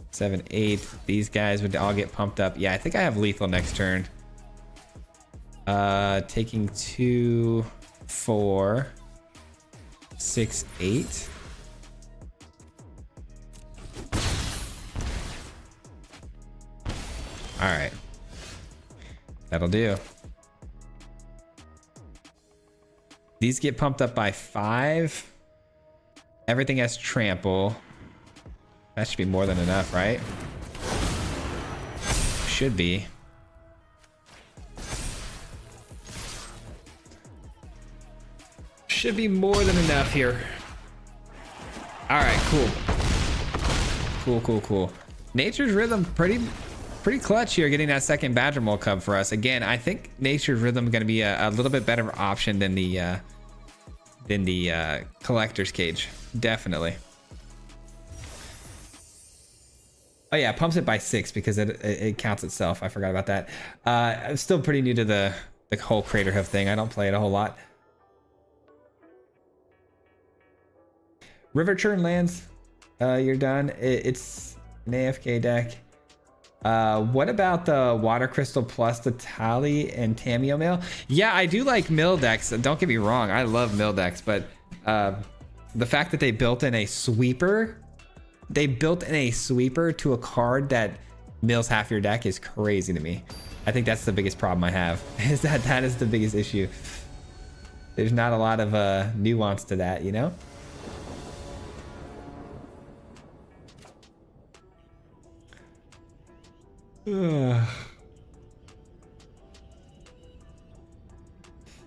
7, 8. These guys would all get pumped up. Yeah, I think I have lethal next turn. Taking 2, 4, 6, 8. All right, that'll do. These get pumped up by 5. Everything has trample. That should be more than enough, right? Should be. Should be more than enough here. All right, cool. Nature's Rhythm, pretty clutch here, getting that second Badger Mole Cub for us. Again, I think Nature's Rhythm is going to be a little bit better option than the Collector's Cage. Definitely. Oh yeah, it pumps it by 6 because it counts itself. I forgot about that. I'm still pretty new to the whole Crater Hoof thing. I don't play it a whole lot. River Churn lands. You're done. It's an AFK deck. What about the Water Crystal plus the Tali and Tameo Mill? Yeah, I do like mill decks. Don't get me wrong, I love mill decks, but the fact that they built in a sweeper, to a card that mills half your deck is crazy to me. I think that's the biggest problem I have. Is that is the biggest issue. There's not a lot of nuance to that, you know?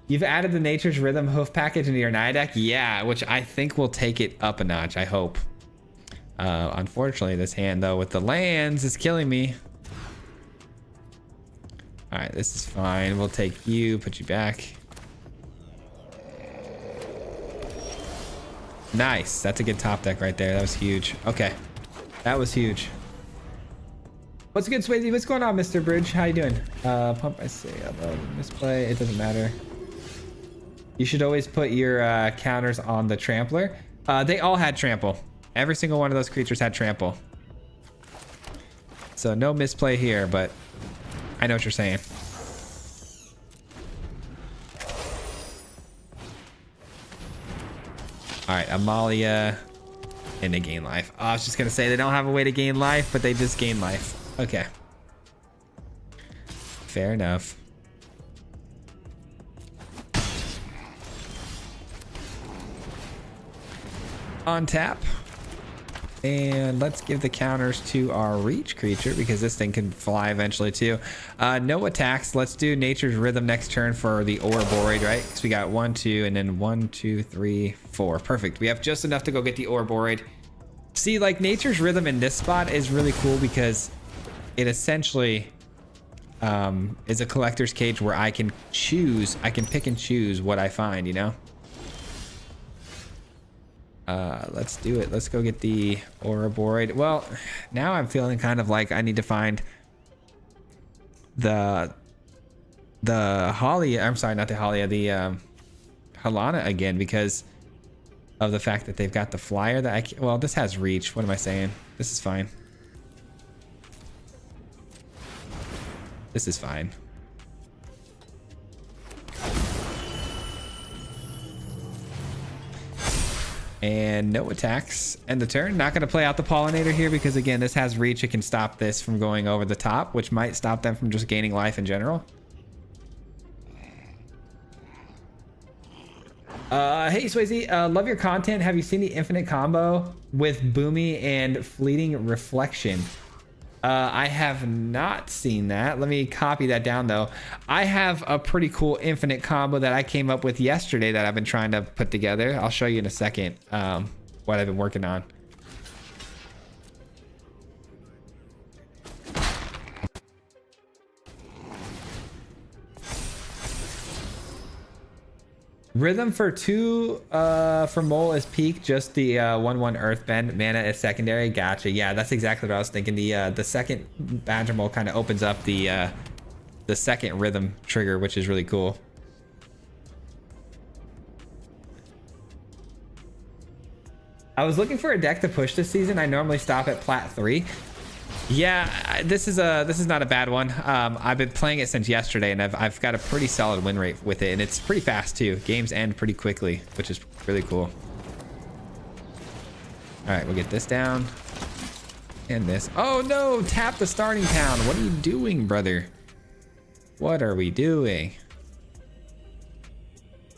You've added the Nature's Rhythm Hoof package into your Naya deck? Yeah, which I think will take it up a notch, I hope. Unfortunately, this hand, though, with the lands is killing me. Alright, this is fine. We'll take you, put you back. Nice. That's a good top deck right there. That was huge. Okay. That was huge. What's good, Swayze? What's going on, Mr. Bridge? How you doing? Pump, I say, misplay. It doesn't matter. You should always put your counters on the Trampler. They all had trample. Every single one of those creatures had trample. So no misplay here, but I know what you're saying. All right, Amalia, and they gain life. Oh, I was just gonna say they don't have a way to gain life, but they just gain life. Okay. Fair enough. On tap. And let's give the counters to our reach creature because this thing can fly eventually too. No attacks. Let's do Nature's Rhythm next turn for the Ouroborid, right? Because we got 1, 2, and then 1, 2, 3, 4. Perfect. We have just enough to go get the Ouroborid. See, like Nature's Rhythm in this spot is really cool because it essentially is a collector's cage where I can pick and choose what I find, you know? Let's do it. Let's go get the Ouroborid. Well, now I'm feeling kind of like I need to find the Holly. I'm sorry, not the Holly, the Halana again because of the fact that they've got the flyer that I well, this has reach. What am I saying? This is fine. This is fine. And no attacks. End the turn. Not going to play out the Pollinator here because, again, this has reach. It can stop this from going over the top, which might stop them from just gaining life in general. Hey, Swayze. Love your content. Have you seen the Infinite combo with Boomy and Fleeting Reflection? I have not seen that. Let me copy that down, though. I have a pretty cool infinite combo that I came up with yesterday that I've been trying to put together. I'll show you in a second what I've been working on. Rhythm for 2 for Mole is peak, just the 1/1 Earthbend. Mana is secondary. Gotcha. Yeah, that's exactly what I was thinking. The second Badger Mole kind of opens up the second Rhythm trigger, which is really cool. I was looking for a deck to push this season. I normally stop at Plat 3. Yeah, this is not a bad one. I've been playing it since yesterday, and I've got a pretty solid win rate with it, and it's pretty fast too. Games end pretty quickly, which is really cool. All right, we'll get this down, and this. Oh no! Tap the starting town. What are you doing, brother? What are we doing?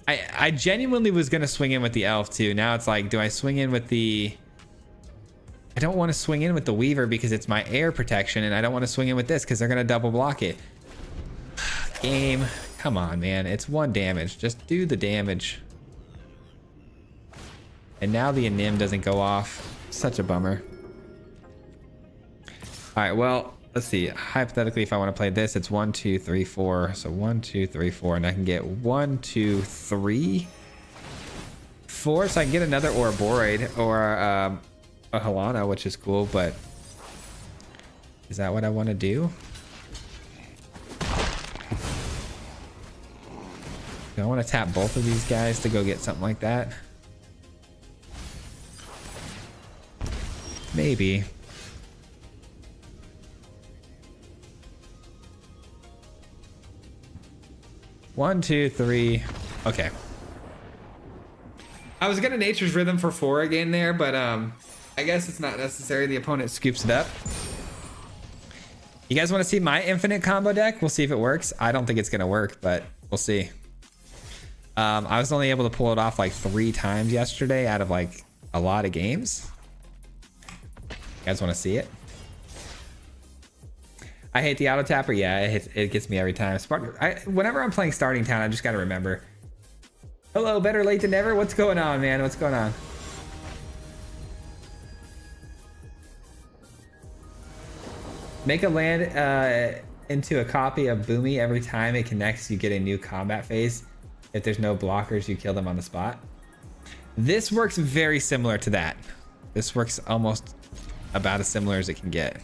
I genuinely was gonna swing in with the elf too. Now it's like, do I swing in with the? I don't want to swing in with the Weaver because it's my air protection, and I don't want to swing in with this because they're going to double block it. Game. Come on, man. It's 1 damage. Just do the damage. And now the Anim doesn't go off. Such a bummer. All right, well, let's see. Hypothetically, if I want to play this, it's 1, 2, 3, 4. So 1, 2, 3, 4. And I can get 1, 2, 3, 4. So I can get another Ouroborid or a Halana, which is cool, but is that what I want to do? Do I want to tap both of these guys to go get something like that? Maybe. 1, 2, 3. Okay. I was gonna Nature's Rhythm for 4 again there, but I guess it's not necessary. The opponent scoops it up. You guys want to see my infinite combo deck? We'll see if it works. I don't think it's gonna work, but we'll see. I was only able to pull it off like 3 times yesterday out of like a lot of games. You guys want to see it? I hate the auto tapper. Yeah, it gets me every time. Whenever I'm playing Starting Town, I just got to remember. Hello, better late than never. What's going on, man? What's going on? Make a land into a copy of Boomy. Every time it connects, you get a new combat phase. If there's no blockers, you kill them on the spot. This works very similar to that. This works almost about as similar as it can get.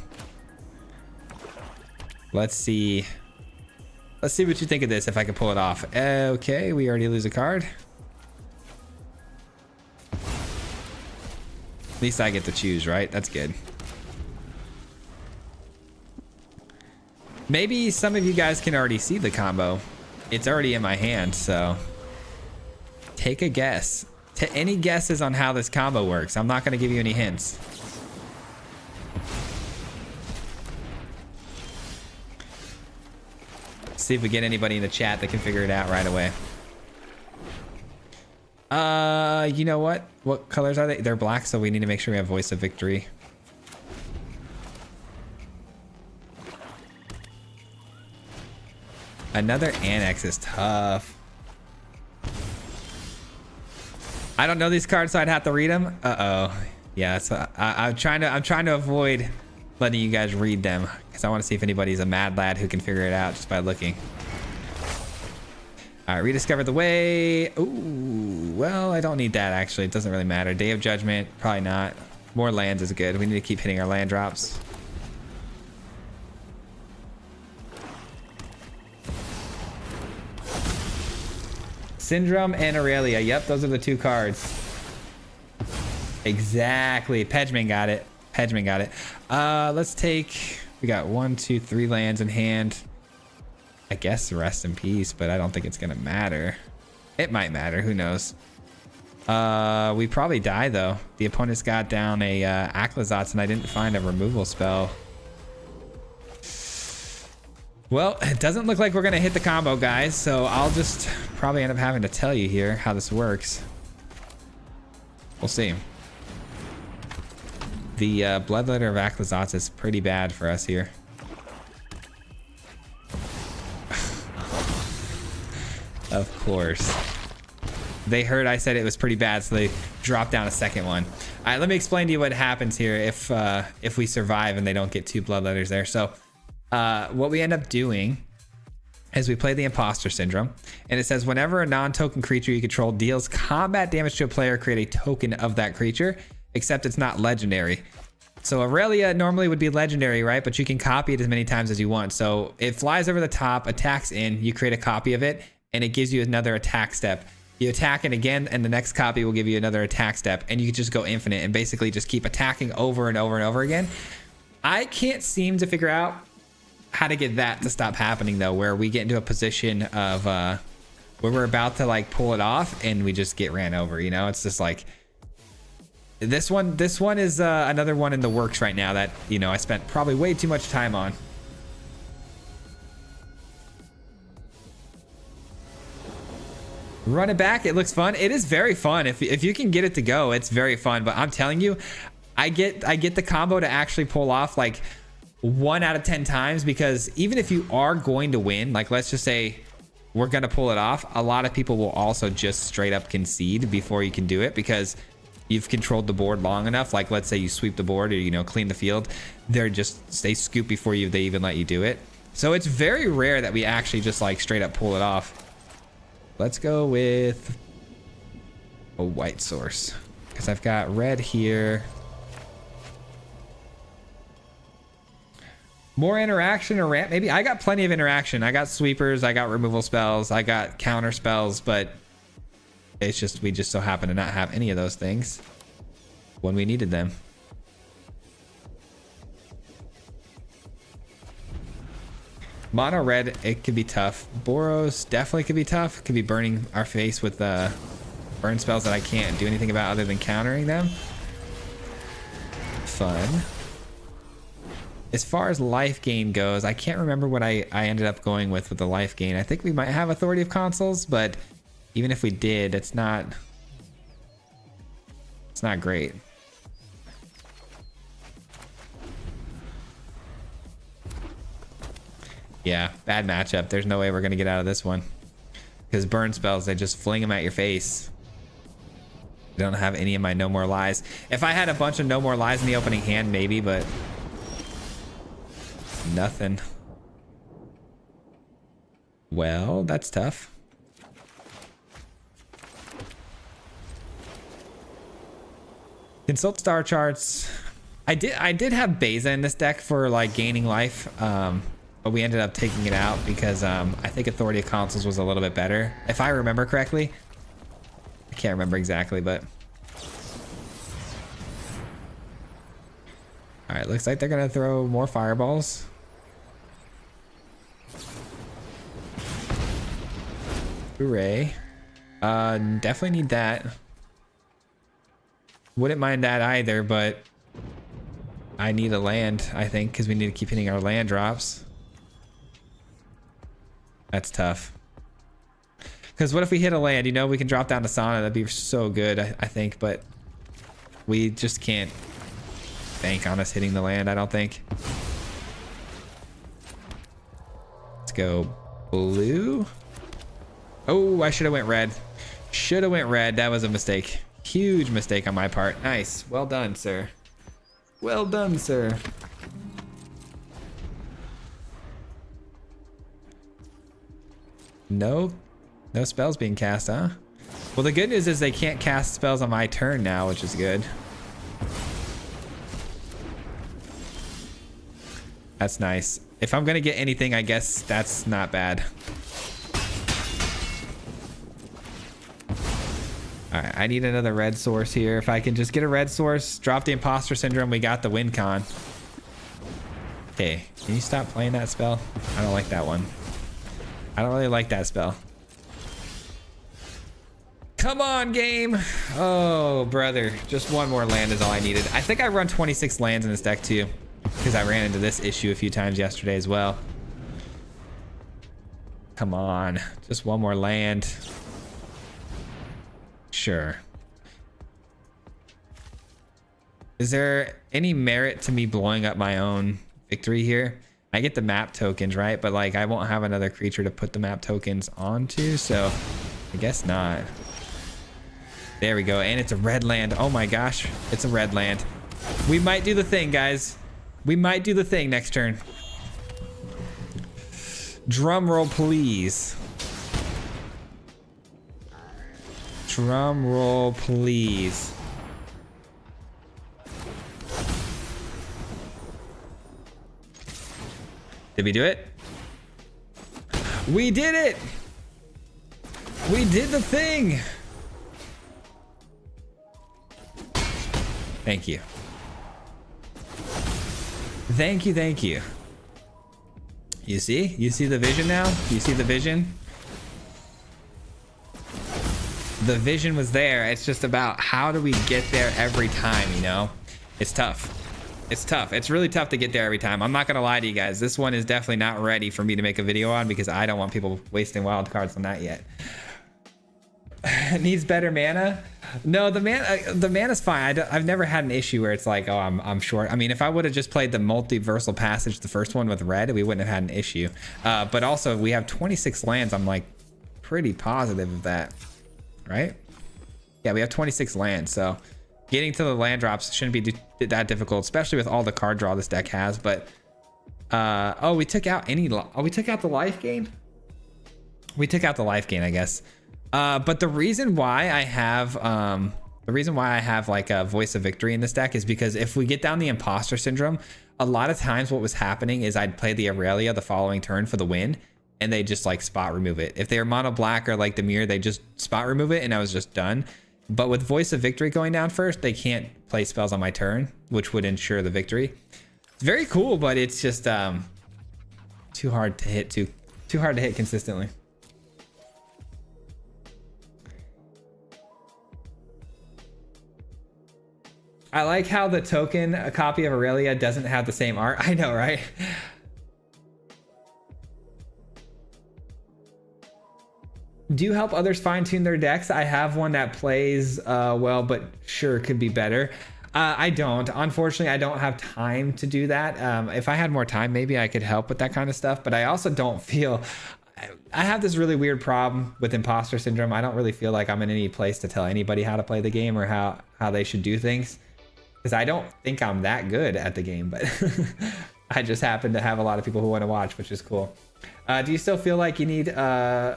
Let's see. Let's see what you think of this, if I can pull it off. Okay, we already lose a card. At least I get to choose, right? That's good. Maybe some of you guys can already see the combo. It's already in my hand, so take a guess. Any guesses on how this combo works? I'm not going to give you any hints. See if we get anybody in the chat that can figure it out right away. You know what? What colors are they? They're black, so we need to make sure we have Voice of Victory. Another Annex is tough. I don't know these cards, so I'd have to read them. Uh-oh. Yeah, so I'm trying to avoid letting you guys read them because I want to see if anybody's a mad lad who can figure it out just by looking. All right, rediscover the way. Ooh, well, I don't need that actually. It doesn't really matter. Day of Judgment, probably not. More lands is good. We need to keep hitting our land drops. Syndrome and Aurelia. Yep, those are the 2 cards. Exactly. Pedgman got it. Pedgman got it. Let's take... We got 1, 2, 3 lands in hand. I guess rest in peace, but I don't think it's going to matter. It might matter. Who knows? We probably die, though. The opponent's got down a Aclazotz, and I didn't find a removal spell. Well, it doesn't look like we're going to hit the combo, guys, so I'll just probably end up having to tell you here how this works. We'll see. The Bloodletter of Aclazotz is pretty bad for us here. Of course. They heard I said it was pretty bad, so they dropped down a second one. All right, let me explain to you what happens here if we survive and they don't get 2 Bloodletters there. So what we end up doing is we play the Imposter Syndrome, and it says whenever a non-token creature you control deals combat damage to a player, create a token of that creature, except it's not legendary. So Aurelia normally would be legendary, right? But you can copy it as many times as you want. So it flies over the top, attacks in, you create a copy of it, and it gives you another attack step. You attack it again, and the next copy will give you another attack step, and you can just go infinite and basically just keep attacking over and over and over again. I can't seem to figure out how to get that to stop happening, though, where we get into a position of where we're about to like pull it off and we just get ran over. You know, it's just like this one is another one in the works right now that, you know, I spent probably way too much time on. Run it back. It looks fun. It is very fun. If you can get it to go, it's very fun. But I'm telling you, I get the combo to actually pull off like 1 out of 10 times, because even if you are going to win, like let's just say we're going to pull it off, a lot of people will also just straight up concede before you can do it, because you've controlled the board long enough. Like let's say you sweep the board or, you know, clean the field, they scoop before they even let you do it. So it's very rare that we actually just like straight up pull it off. Let's go with a white source, because I've got red here. More interaction or ramp, maybe. I got plenty of interaction. I got sweepers, I got removal spells, I got counter spells, but it's just we just so happen to not have any of those things when we needed them. Mono red, it could be tough. Boros definitely could be tough. Could be burning our face with burn spells that I can't do anything about other than countering them. Fun. As far as life gain goes, I can't remember what I ended up going with the life gain. I think we might have Authority of Consuls, but even if we did, it's not great. Yeah, bad matchup. There's no way we're gonna get out of this one. Because burn spells, they just fling them at your face. I don't have any of my No More Lies. If I had a bunch of No More Lies in the opening hand, maybe, but nothing. Well, that's tough. Consult star charts. I did have Beza in this deck for like gaining life. But we ended up taking it out because I think Authority of Consuls was a little bit better. If I remember correctly. I can't remember exactly, but... Alright, looks like they're going to throw more fireballs. Hooray. Definitely need that. Wouldn't mind that either, but... I need a land, I think, because we need to keep hitting our land drops. That's tough. Because what if we hit a land? You know, we can drop down to Sana. That'd be so good, I think. But we just can't bank on us hitting the land, I don't think. Let's go blue. Oh, I should have went red. Should have went red. That was a mistake. Huge mistake on my part. Nice. Well done, sir. Well done, sir. No spells being cast, huh? Well, the good news is they can't cast spells on my turn now, which is good. That's nice. If I'm gonna get anything, I guess that's not bad. All right, I need another red source here. If I can just get a red source, drop the Imposter Syndrome, we got the win con. Okay, can you stop playing that spell? I don't like that one. I don't really like that spell. Come on, game. Oh, brother. Just one more land is all I needed. I think I run 26 lands in this deck too, because I ran into this issue a few times yesterday as well. Come on. Just one more land. Sure. Is there any merit to me blowing up my own victory here? I get the map tokens, right? But like I won't have another creature to put the map tokens onto, so I guess not. There we go. And it's a red land. Oh my gosh. It's a red land. We might do the thing, guys. We might do the thing next turn. Drum roll, please. Drum roll, please. Did we do it? We did it! We did the thing! Thank you. Thank you, thank you. You see? You see the vision now? You see the vision? The vision was there. It's just about how do we get there every time, you know? It's tough. It's tough. It's really tough to get there every time. I'm not gonna lie to you guys. This one is definitely not ready for me to make a video on because I don't want people wasting wild cards on that yet. It needs better mana. No, the mana's fine. I've never had an issue where it's like, oh, I'm short. I mean, if I would have just played the multiversal passage, the first one with red, we wouldn't have had an issue. But also, we have 26 lands. I'm like pretty positive of that, right? Yeah, we have 26 lands, so getting to the land drops shouldn't be that difficult, especially with all the card draw this deck has. But oh, we took out we took out the life gain. We took out the life gain, I guess. But the reason why I have like a Voice of Victory in this deck is because if we get down the Imposter Syndrome, a lot of times what was happening is I'd play the Aurelia the following turn for the win, and they just like spot remove it. If they were mono black or like the mirror, they just spot remove it, and I was just done. But with Voice of Victory going down first, they can't play spells on my turn, which would ensure the victory. It's very cool, but it's just too hard to hit too hard to hit consistently. I like how the token, a copy of Aurelia, doesn't have the same art. I know, right? Do you help others fine-tune their decks? I have one that plays well, but sure could be better. I don't. Unfortunately, I don't have time to do that. If I had more time, maybe I could help with that kind of stuff. But I also don't feel... I have this really weird problem with imposter syndrome. I don't really feel like I'm in any place to tell anybody how to play the game or how they should do things. Because I don't think I'm that good at the game, but I just happen to have a lot of people who want to watch, which is cool. Do you still feel like you need do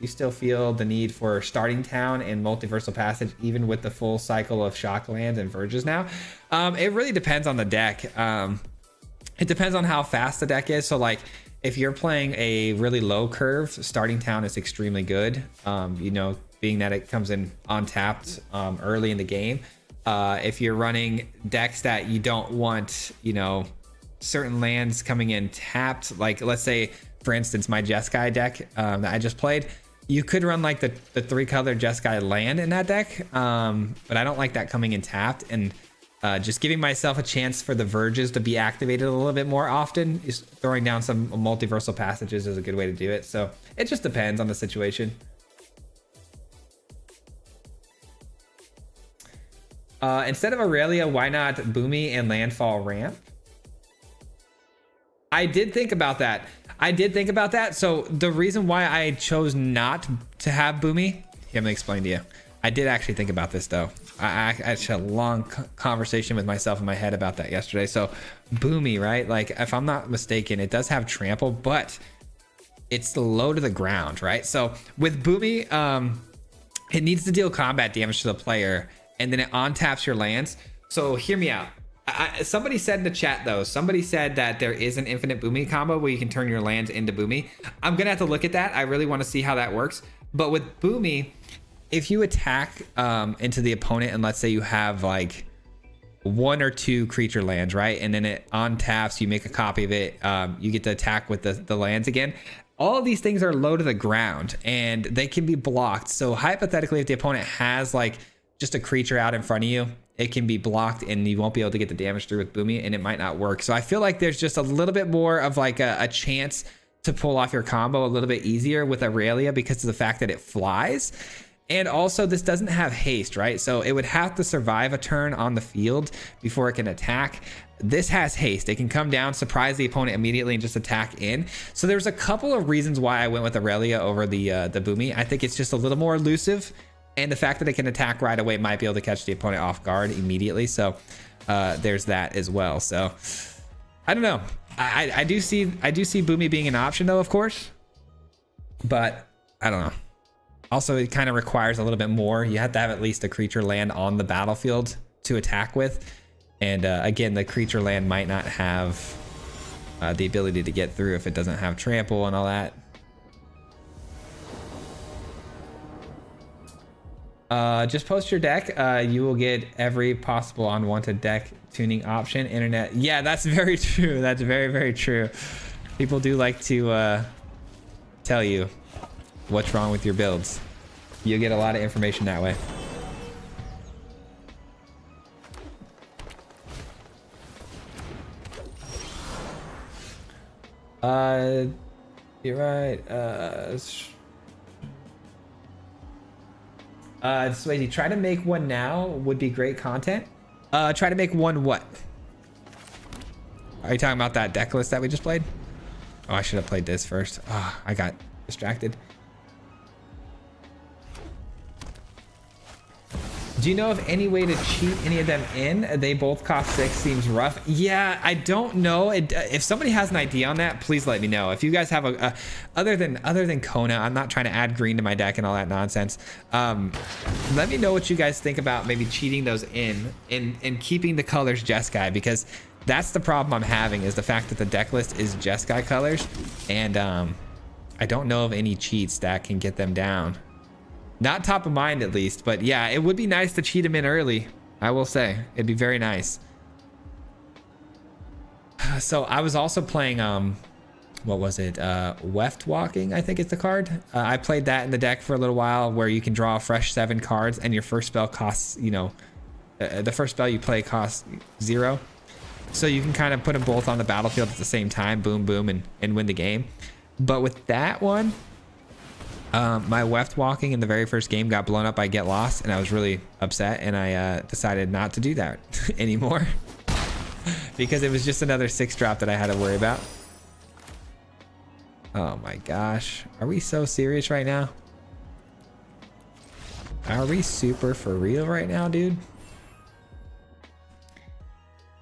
you still feel the need for Starting Town and Multiversal Passage even with the full cycle of Shocklands and Verges now? It really depends on the deck. It depends on how fast the deck is. So like if you're playing a really low curve, Starting Town is extremely good. You know, being that it comes in untapped early in the game. If you're running decks that you don't want, you know, certain lands coming in tapped, like let's say for instance my Jeskai deck that I just played, you could run like the 3-color Jeskai land in that deck, but I don't like that coming in tapped, and just giving myself a chance for the Verges to be activated a little bit more often, is throwing down some Multiversal Passages is a good way to do it. So it just depends on the situation. Instead of Aurelia, why not Boomy and Landfall ramp? I did think about that. So the reason why I chose not to have Boomy, let me explain to you. I did actually think about this though. I had a long conversation with myself in my head about that yesterday. So Boomy, right? Like if I'm not mistaken, it does have trample, but it's low to the ground, right? So with Boomy, it needs to deal combat damage to the player, and then it on-taps your lands. So hear me out. Somebody said in the chat though, somebody said that there is an infinite Boomy combo where you can turn your lands into Boomy. I'm gonna have to look at that. I really want to see how that works. But with Boomy, if you attack into the opponent, and let's say you have like 1 or 2 creature lands, right? And then it on-taps, you make a copy of it, you get to attack with the lands again. All of these things are low to the ground and they can be blocked. So hypothetically, if the opponent has like just a creature out in front of you, it can be blocked and you won't be able to get the damage through with Boomy, and it might not work. So I feel like there's just a little bit more of like a chance to pull off your combo a little bit easier with Aurelia because of the fact that it flies. And also this doesn't have haste, right? So it would have to survive a turn on the field before it can attack. This has haste. It can come down, surprise the opponent immediately, and just attack in. So there's a couple of reasons why I went with Aurelia over the Boomy. I think it's just a little more elusive, and the fact that it can attack right away might be able to catch the opponent off guard immediately. So there's that as well. So I don't know. I do see Boomy being an option though, of course, but I don't know. Also, it kind of requires a little bit more. You have to have at least a creature land on the battlefield to attack with. And again, the creature land might not have the ability to get through if it doesn't have trample and all that. Just post your deck. You will get every possible unwanted deck tuning option. Internet. Yeah, that's very true. That's very, very true. People do like to tell you what's wrong with your builds. You'll get a lot of information that way. You're right. Swayze, try to make one now would be great content. Try to make one what? Are you talking about that deck list that we just played? Oh, I should have played this first. Oh, I got distracted. Do you know of any way to cheat any of them in? They both cost 6, seems rough. Yeah, I don't know. If somebody has an idea on that, please let me know. If you guys have a other than Kona, I'm not trying to add green to my deck and all that nonsense. Let me know what you guys think about maybe cheating those in and keeping the colors Jeskai, because that's the problem I'm having, is the fact that the deck list is Jeskai colors, and I don't know of any cheats that can get them down. Not top of mind at least, but yeah, it would be nice to cheat them in early. I will say, it'd be very nice. So I was also playing what was it? Weft Walking, I think it's the card. I played that in the deck for a little while, where you can draw a fresh 7 cards and your first spell costs, you know, the first spell you play costs 0. So you can kind of put them both on the battlefield at the same time, boom, boom, and win the game. But with that one, my Weft Walking in the very first game got blown up by Get Lost, and I was really upset, and I decided not to do that anymore because it was just another 6-drop that I had to worry about. Oh my gosh. Are we so serious right now? Are we super for real right now, dude?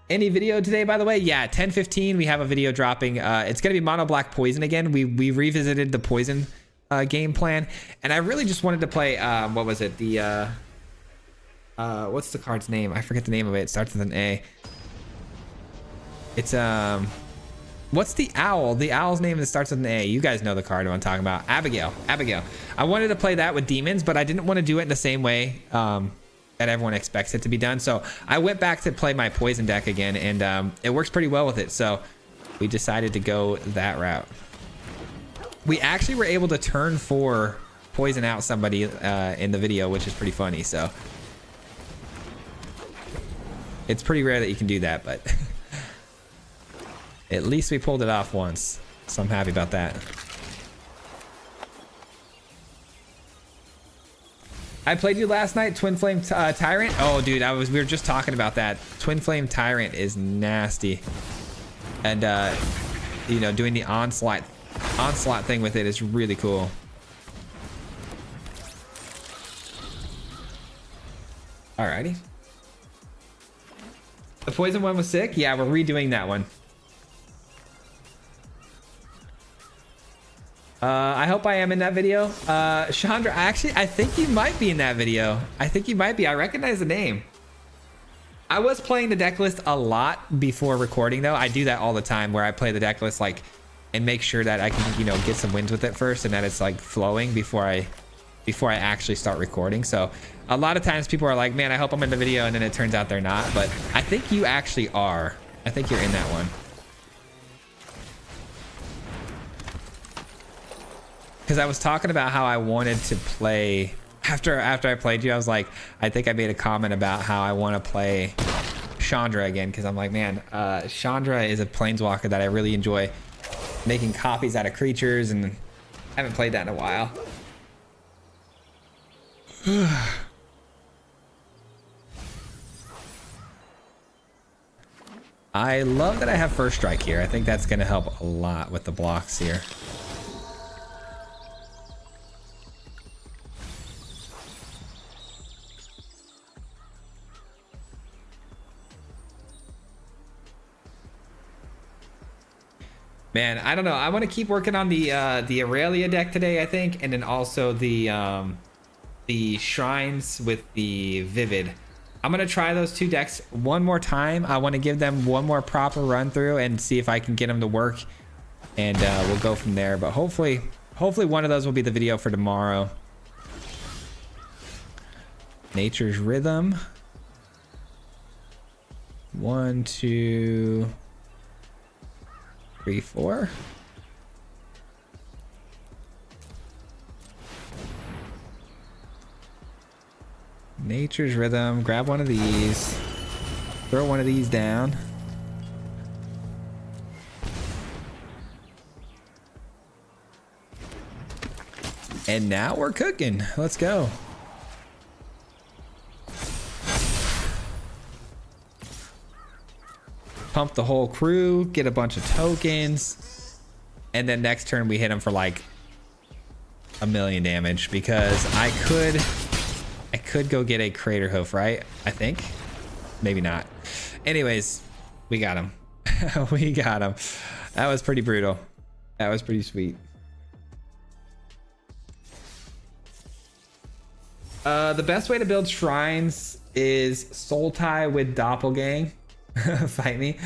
Any video today, by the way? Yeah, 10:15 we have a video dropping. It's gonna be mono black poison again. We revisited the poison game plan, and I really just wanted to play what was it, the what's the card's name? I forget the name of it. It starts with an A. It's what's the owl? The owl's name that starts with an A. You guys know the card I'm talking about. Abigail. I wanted to play that with demons, but I didn't want to do it in the same way that everyone expects it to be done. So I went back to play my poison deck again, and it works pretty well with it. So we decided to go that route. We actually were able to turn 4 poison out somebody in the video, which is pretty funny. So it's pretty rare that you can do that, but at least we pulled it off once. So I'm happy about that. I played you last night, Twin Flame Tyrant. Oh, dude, we were just talking about that. Twin Flame Tyrant is nasty, and you know, doing the onslaught thing with it is really cool. Alrighty. The poison one was sick. Yeah, we're redoing that one. I hope I am in that video. Chandra, actually, I think you might be in that video. I think you might be. I recognize the name. I was playing the deck list a lot before recording, though. I do that all the time, where I play the deck list like and make sure that I can, you know, get some wins with it first, and that it's like flowing before I actually start recording. So a lot of times people are like, man, I hope I'm in the video, and then it turns out they're not. But I think you actually are. I think you're in that one. Because I was talking about how I wanted to play after I played you. I was like, I think I made a comment about how I want to play Chandra again, because I'm like, man, Chandra is a planeswalker that I really enjoy making copies out of creatures, and I haven't played that in a while. I love that I have first strike here. I think that's going to help a lot with the blocks here. Man, I don't know. I want to keep working on the Aurelia deck today, I think, and then also the shrines with the Vivid. I'm gonna try those 2 decks one more time. I want to give them one more proper run through and see if I can get them to work, and we'll go from there. But hopefully one of those will be the video for tomorrow. Nature's Rhythm. 1, 2, 3, 4. Nature's Rhythm. Grab one of these. Throw one of these down. And now we're cooking. Let's go. Pump the whole crew, get a bunch of tokens, and then next turn we hit him for like 1,000,000 damage, because I could go get a Crater Hoof, right? I think. Maybe not. Anyways, we got him. We got him. That was pretty brutal. That was pretty sweet. The best way to build shrines is Soul Tie with Doppelgang. Fight me.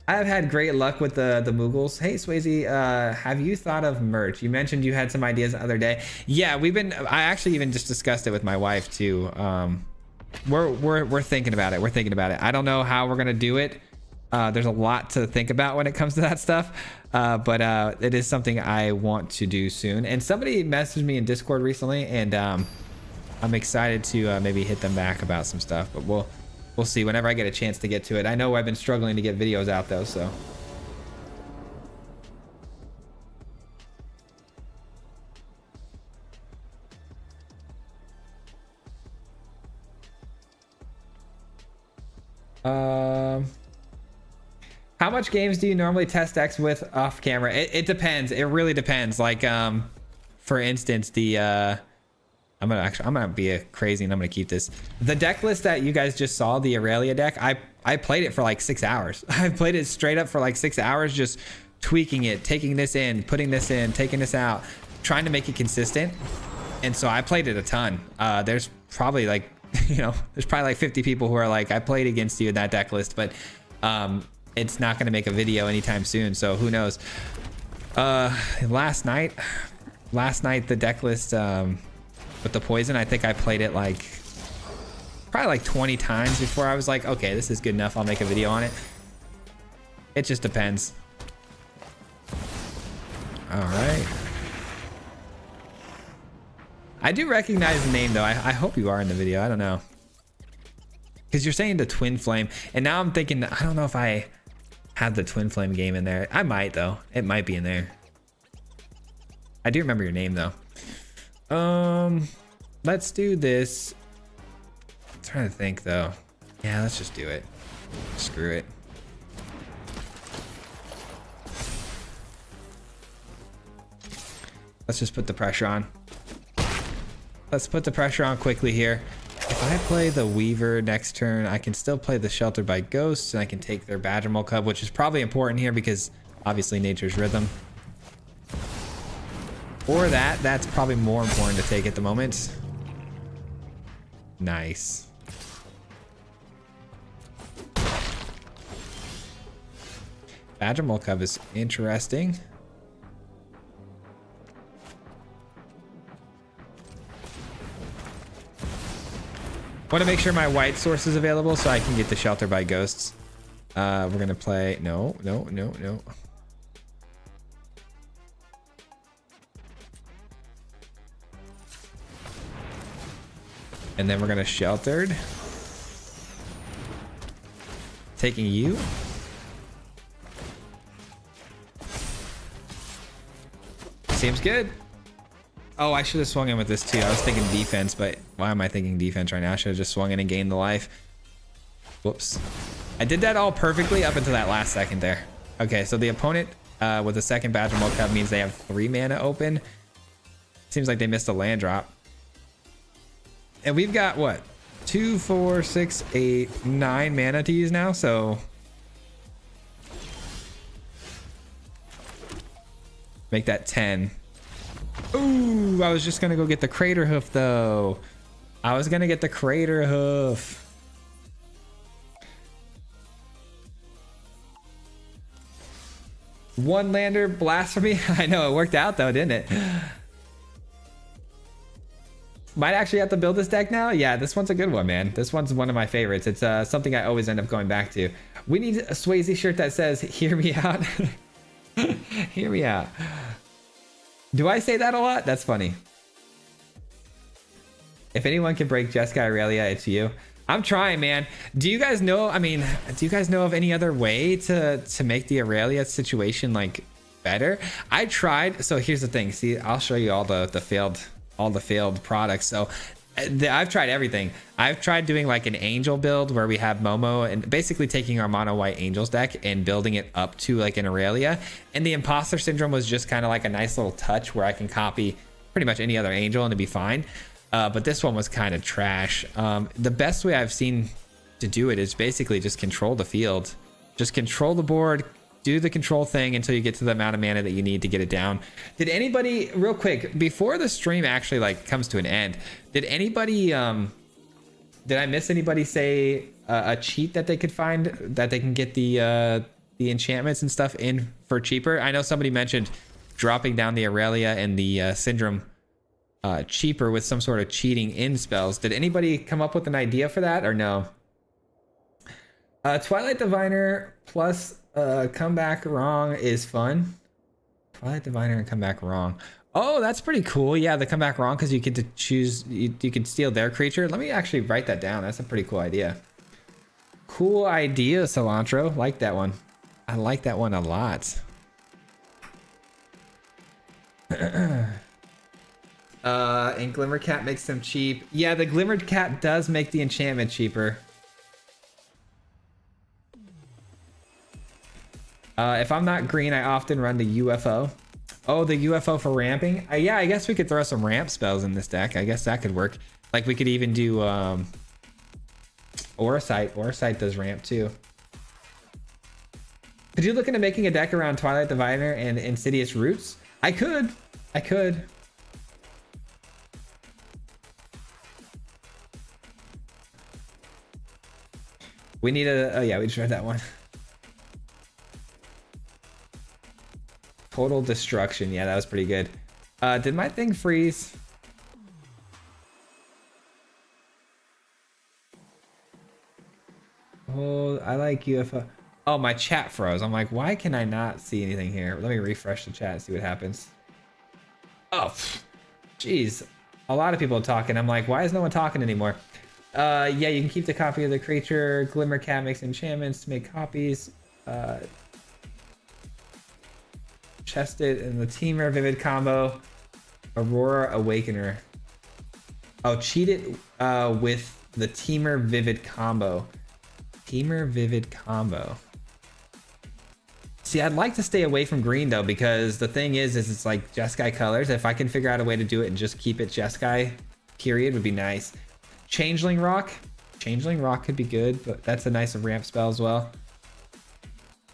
I've had great luck with the Moogles. Hey Swayze, have you thought of merch? You mentioned you had some ideas the other day. Yeah, I actually even just discussed it with my wife too. We're thinking about it. I don't know how we're gonna do it. There's a lot to think about when it comes to that stuff, but it is something I want to do soon. And somebody messaged me in Discord recently, and I'm excited to maybe hit them back about some stuff. But we'll see whenever I get a chance to get to it. I know I've been struggling to get videos out though, so. How much games do you normally test decks with off camera? It depends. It really depends. Like, for instance, the I'm gonna be crazy and I'm gonna keep this. The deck list that you guys just saw, the Aurelia deck, I played it for like 6 hours. I played it straight up for like 6 hours, just tweaking it, taking this in, putting this in, taking this out, trying to make it consistent. And so I played it a ton. There's probably like, there's probably like 50 people who are like, I played against you in that deck list, but it's not going to make a video anytime soon, so who knows. Last night the deck list with the poison, I think I played it like probably like 20 times before I was like, okay, this is good enough, I'll make a video on it. It just depends. All right, I do recognize the name though. I hope you are in the video. I don't know, because you're saying the Twin Flame, and now I'm thinking, I don't know if I have the Twin Flame game in there. I might though. It might be in there. I do remember your name though. Let's do this. I'm trying to think though. Yeah, let's just do it. Screw it. Let's just put the pressure on. Let's put the pressure on quickly here. If I play the Weaver next turn, I can still play the Sheltered by Ghosts, and I can take their Badgermole Cub, which is probably important here because obviously Nature's Rhythm. Or that's probably more important to take at the moment. Nice. Badgermole Cub is interesting. Want to make sure my white source is available so I can get the Shelter by Ghosts. We're gonna play no. And then we're gonna Sheltered. Taking you. Seems good. Oh, I should have swung in with this too. I was thinking defense, but why am I thinking defense right now? I should have just swung in and gained the life. Whoops. I did that all perfectly up until that last second there. Okay, so the opponent with a second Badgermole Cub means they have 3 mana open. Seems like they missed a land drop. And we've got what? 2, 4, 6, 8, 9 mana to use now, so make that 10. Ooh, I was just gonna go get the Crater Hoof though. I was gonna get the Crater Hoof. One lander blasphemy. I know it worked out though, didn't it? Might actually have to build this deck now. Yeah, this one's a good one, man. This one's one of my favorites. It's something I always end up going back to. We need a Swayze shirt that says "Hear me out." Hear me out. Do I say that a lot? That's funny. If anyone can break Jeskai Aurelia, it's you. I'm trying, man. Do you guys know, do you guys know of any other way to make the Aurelia situation like better? I tried. So here's the thing. See, I'll show you all the failed products. So I've tried everything. I've tried doing like an angel build where we have Momo and basically taking our mono white angels deck and building it up to like an Aurelia. And the imposter syndrome was just kind of like a nice little touch where I can copy pretty much any other angel and it'd be fine. But this one was kind of trash. The best way I've seen to do it is basically just control the field. Just control the board, do the control thing until you get to the amount of mana that you need to get it down. Did anybody, real quick, before the stream actually like comes to an end, did anybody, did I miss anybody say a cheat that they could find that they can get the enchantments and stuff in for cheaper? I know somebody mentioned dropping down the Aurelia and the Syndrome cheaper with some sort of cheating in spells. Did anybody come up with an idea for that or no? Twilight Diviner plus come back wrong is fun. Twilight Diviner and come back wrong. Oh, that's pretty cool. Yeah, the come back wrong because you get to choose, you can steal their creature. Let me actually write that down. That's a pretty cool idea. Cool idea, Cilantro. Like that one. I like that one a lot. And Glimmer Cat makes them cheap. Yeah, the Glimmer Cat does make the enchantment cheaper. If I'm not green, I often run the UFO. Oh, the UFO for ramping? Yeah, I guess we could throw some ramp spells in this deck. I guess that could work. Like we could even do Orsight. Orsight does ramp too. Could you look into making a deck around Twilight Diviner and Insidious Roots? I could. We need a, oh yeah, we just read that one. Total Destruction. Yeah, that was pretty good. Did my thing freeze? Oh, I like UFO. Oh, my chat froze. I'm like, why can I not see anything here? Let me refresh the chat and see what happens. Oh, jeez. A lot of people talking. I'm like, why is no one talking anymore? Yeah, you can keep the copy of the creature. Glimmer Cat makes enchantments, make copies. Chested and the Teamer Vivid combo. Aurora Awakener. Oh, cheat it with the Teamer Vivid combo. Teamer Vivid combo. See, I'd like to stay away from green though, because the thing is it's like Jeskai colors. If I can figure out a way to do it and just keep it Jeskai, period, would be nice. Changeling Rock. Changeling Rock could be good, but that's a nice ramp spell as well.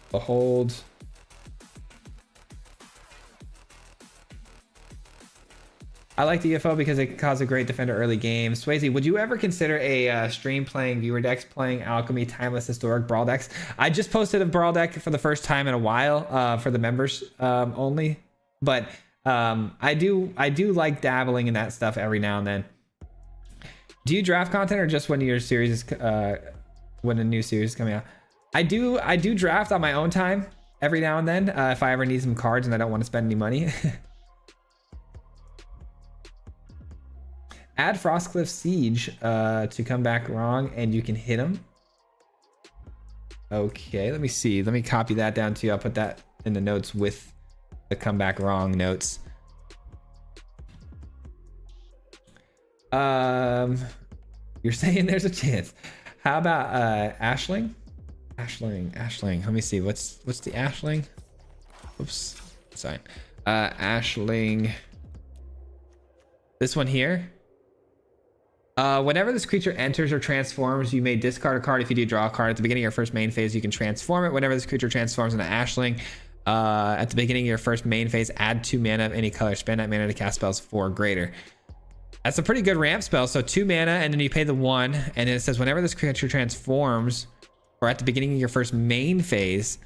Behold. I like the UFO because it can cause a great defender early game. Swayze, would you ever consider a stream playing viewer decks, playing Alchemy, Timeless, Historic, Brawl decks? I just posted a Brawl deck for the first time in a while for the members only. But I do like dabbling in that stuff every now and then. Do you draft content or just when your series is when a new series is coming out? I do draft on my own time every now and then if I ever need some cards and I don't want to spend any money. Add Frostcliff Siege to come back wrong and you can hit him. Okay, let me see. Let me copy that down to you. I'll put that in the notes with the come back wrong notes. You're saying there's a chance. How about Ashling? Ashling. Let me see. What's the Ashling? Oops. Sorry. Ashling. This one here. Whenever this creature enters or transforms, you may discard a card. If you do draw a card at the beginning of your first main phase, you can transform it. Whenever this creature transforms into Ashling, at the beginning of your first main phase, add 2 mana of any color. Spend that mana to cast spells 4 or greater. That's a pretty good ramp spell. So 2 mana, and then you pay the 1, and then it says whenever this creature transforms, or at the beginning of your first main phase,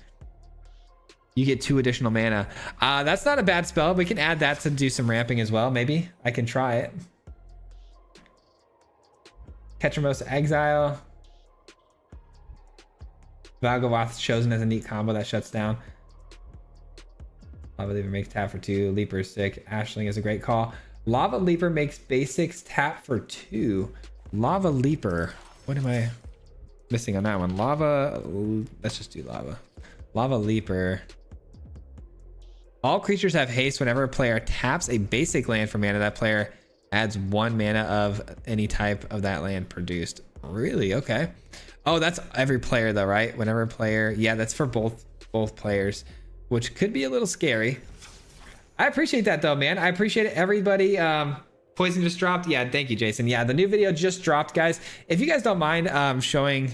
you get 2 additional mana. That's not a bad spell. We can add that to do some ramping as well. Maybe I can try it. Ketramos Exile. Valgavoth Chosen as a neat combo that shuts down. Lava Leaper makes tap for 2. Leaper is sick. Ashling is a great call. Lava Leaper makes basics tap for 2. Lava Leaper. What am I missing on that one? Lava. Let's just do lava. Lava Leaper. All creatures have haste whenever a player taps a basic land for mana. That player adds 1 mana of any type of that land produced. Really? Okay. Oh, that's every player though, right? Whenever a player, yeah, that's for both players, which could be a little scary. I appreciate that though, man. I appreciate it, everybody. Poison just dropped. Yeah, thank you, Jason. Yeah, the new video just dropped, guys. If you guys don't mind showing,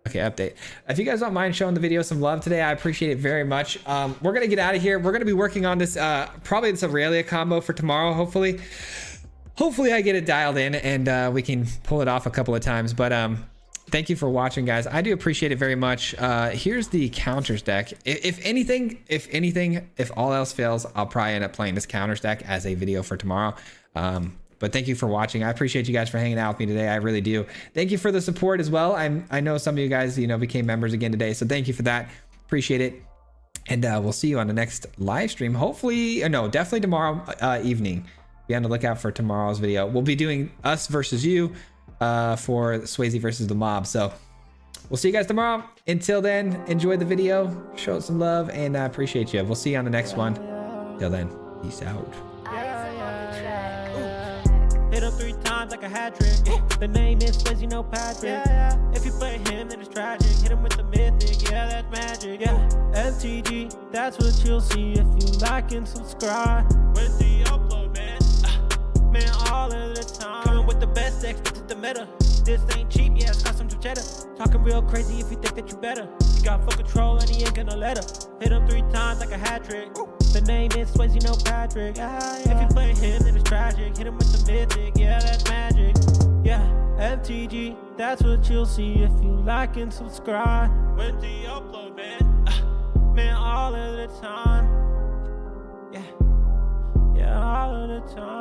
okay, update. If you guys don't mind showing the video some love today, I appreciate it very much. We're gonna get out of here. We're gonna be working on this, probably this Aurelia combo for tomorrow, hopefully. Hopefully I get it dialed in and we can pull it off a couple of times. But thank you for watching, guys. I do appreciate it very much. Here's the counters deck. If all else fails, I'll probably end up playing this counters deck as a video for tomorrow. But thank you for watching. I appreciate you guys for hanging out with me today. I really do. Thank you for the support as well. I know some of you guys, you know, became members again today. So thank you for that. Appreciate it. And we'll see you on the next live stream. Hopefully, no, definitely tomorrow evening. Be on the lookout for tomorrow's video. We'll be doing us versus you for Swayze versus the mob. So we'll see you guys tomorrow. Until then, enjoy the video, show some love, and I appreciate you. We'll see you on the next one. Till then, peace out. Hit him 3 times like a hat trick. The name is Swayze, no Patrick. If you play him, then it's tragic. Hit him with the mythic, yeah, that's magic. Yeah, MTG, that's what you'll see if you like and subscribe. With the upload, man. Man, all of the time. Coming with the best decks, this is the meta. This ain't cheap, yeah, it's cost some cheddar. Talking real crazy if you think that you better. You got full control and he ain't gonna let her. Hit him 3 times like a hat trick. The name is Swayze, no Patrick. If you play him, then it's tragic. Hit him with the mythic, yeah, that's magic. Yeah, MTG, that's what you'll see if you like and subscribe. With the upload, man. Man, all of the time. Yeah, all of the time.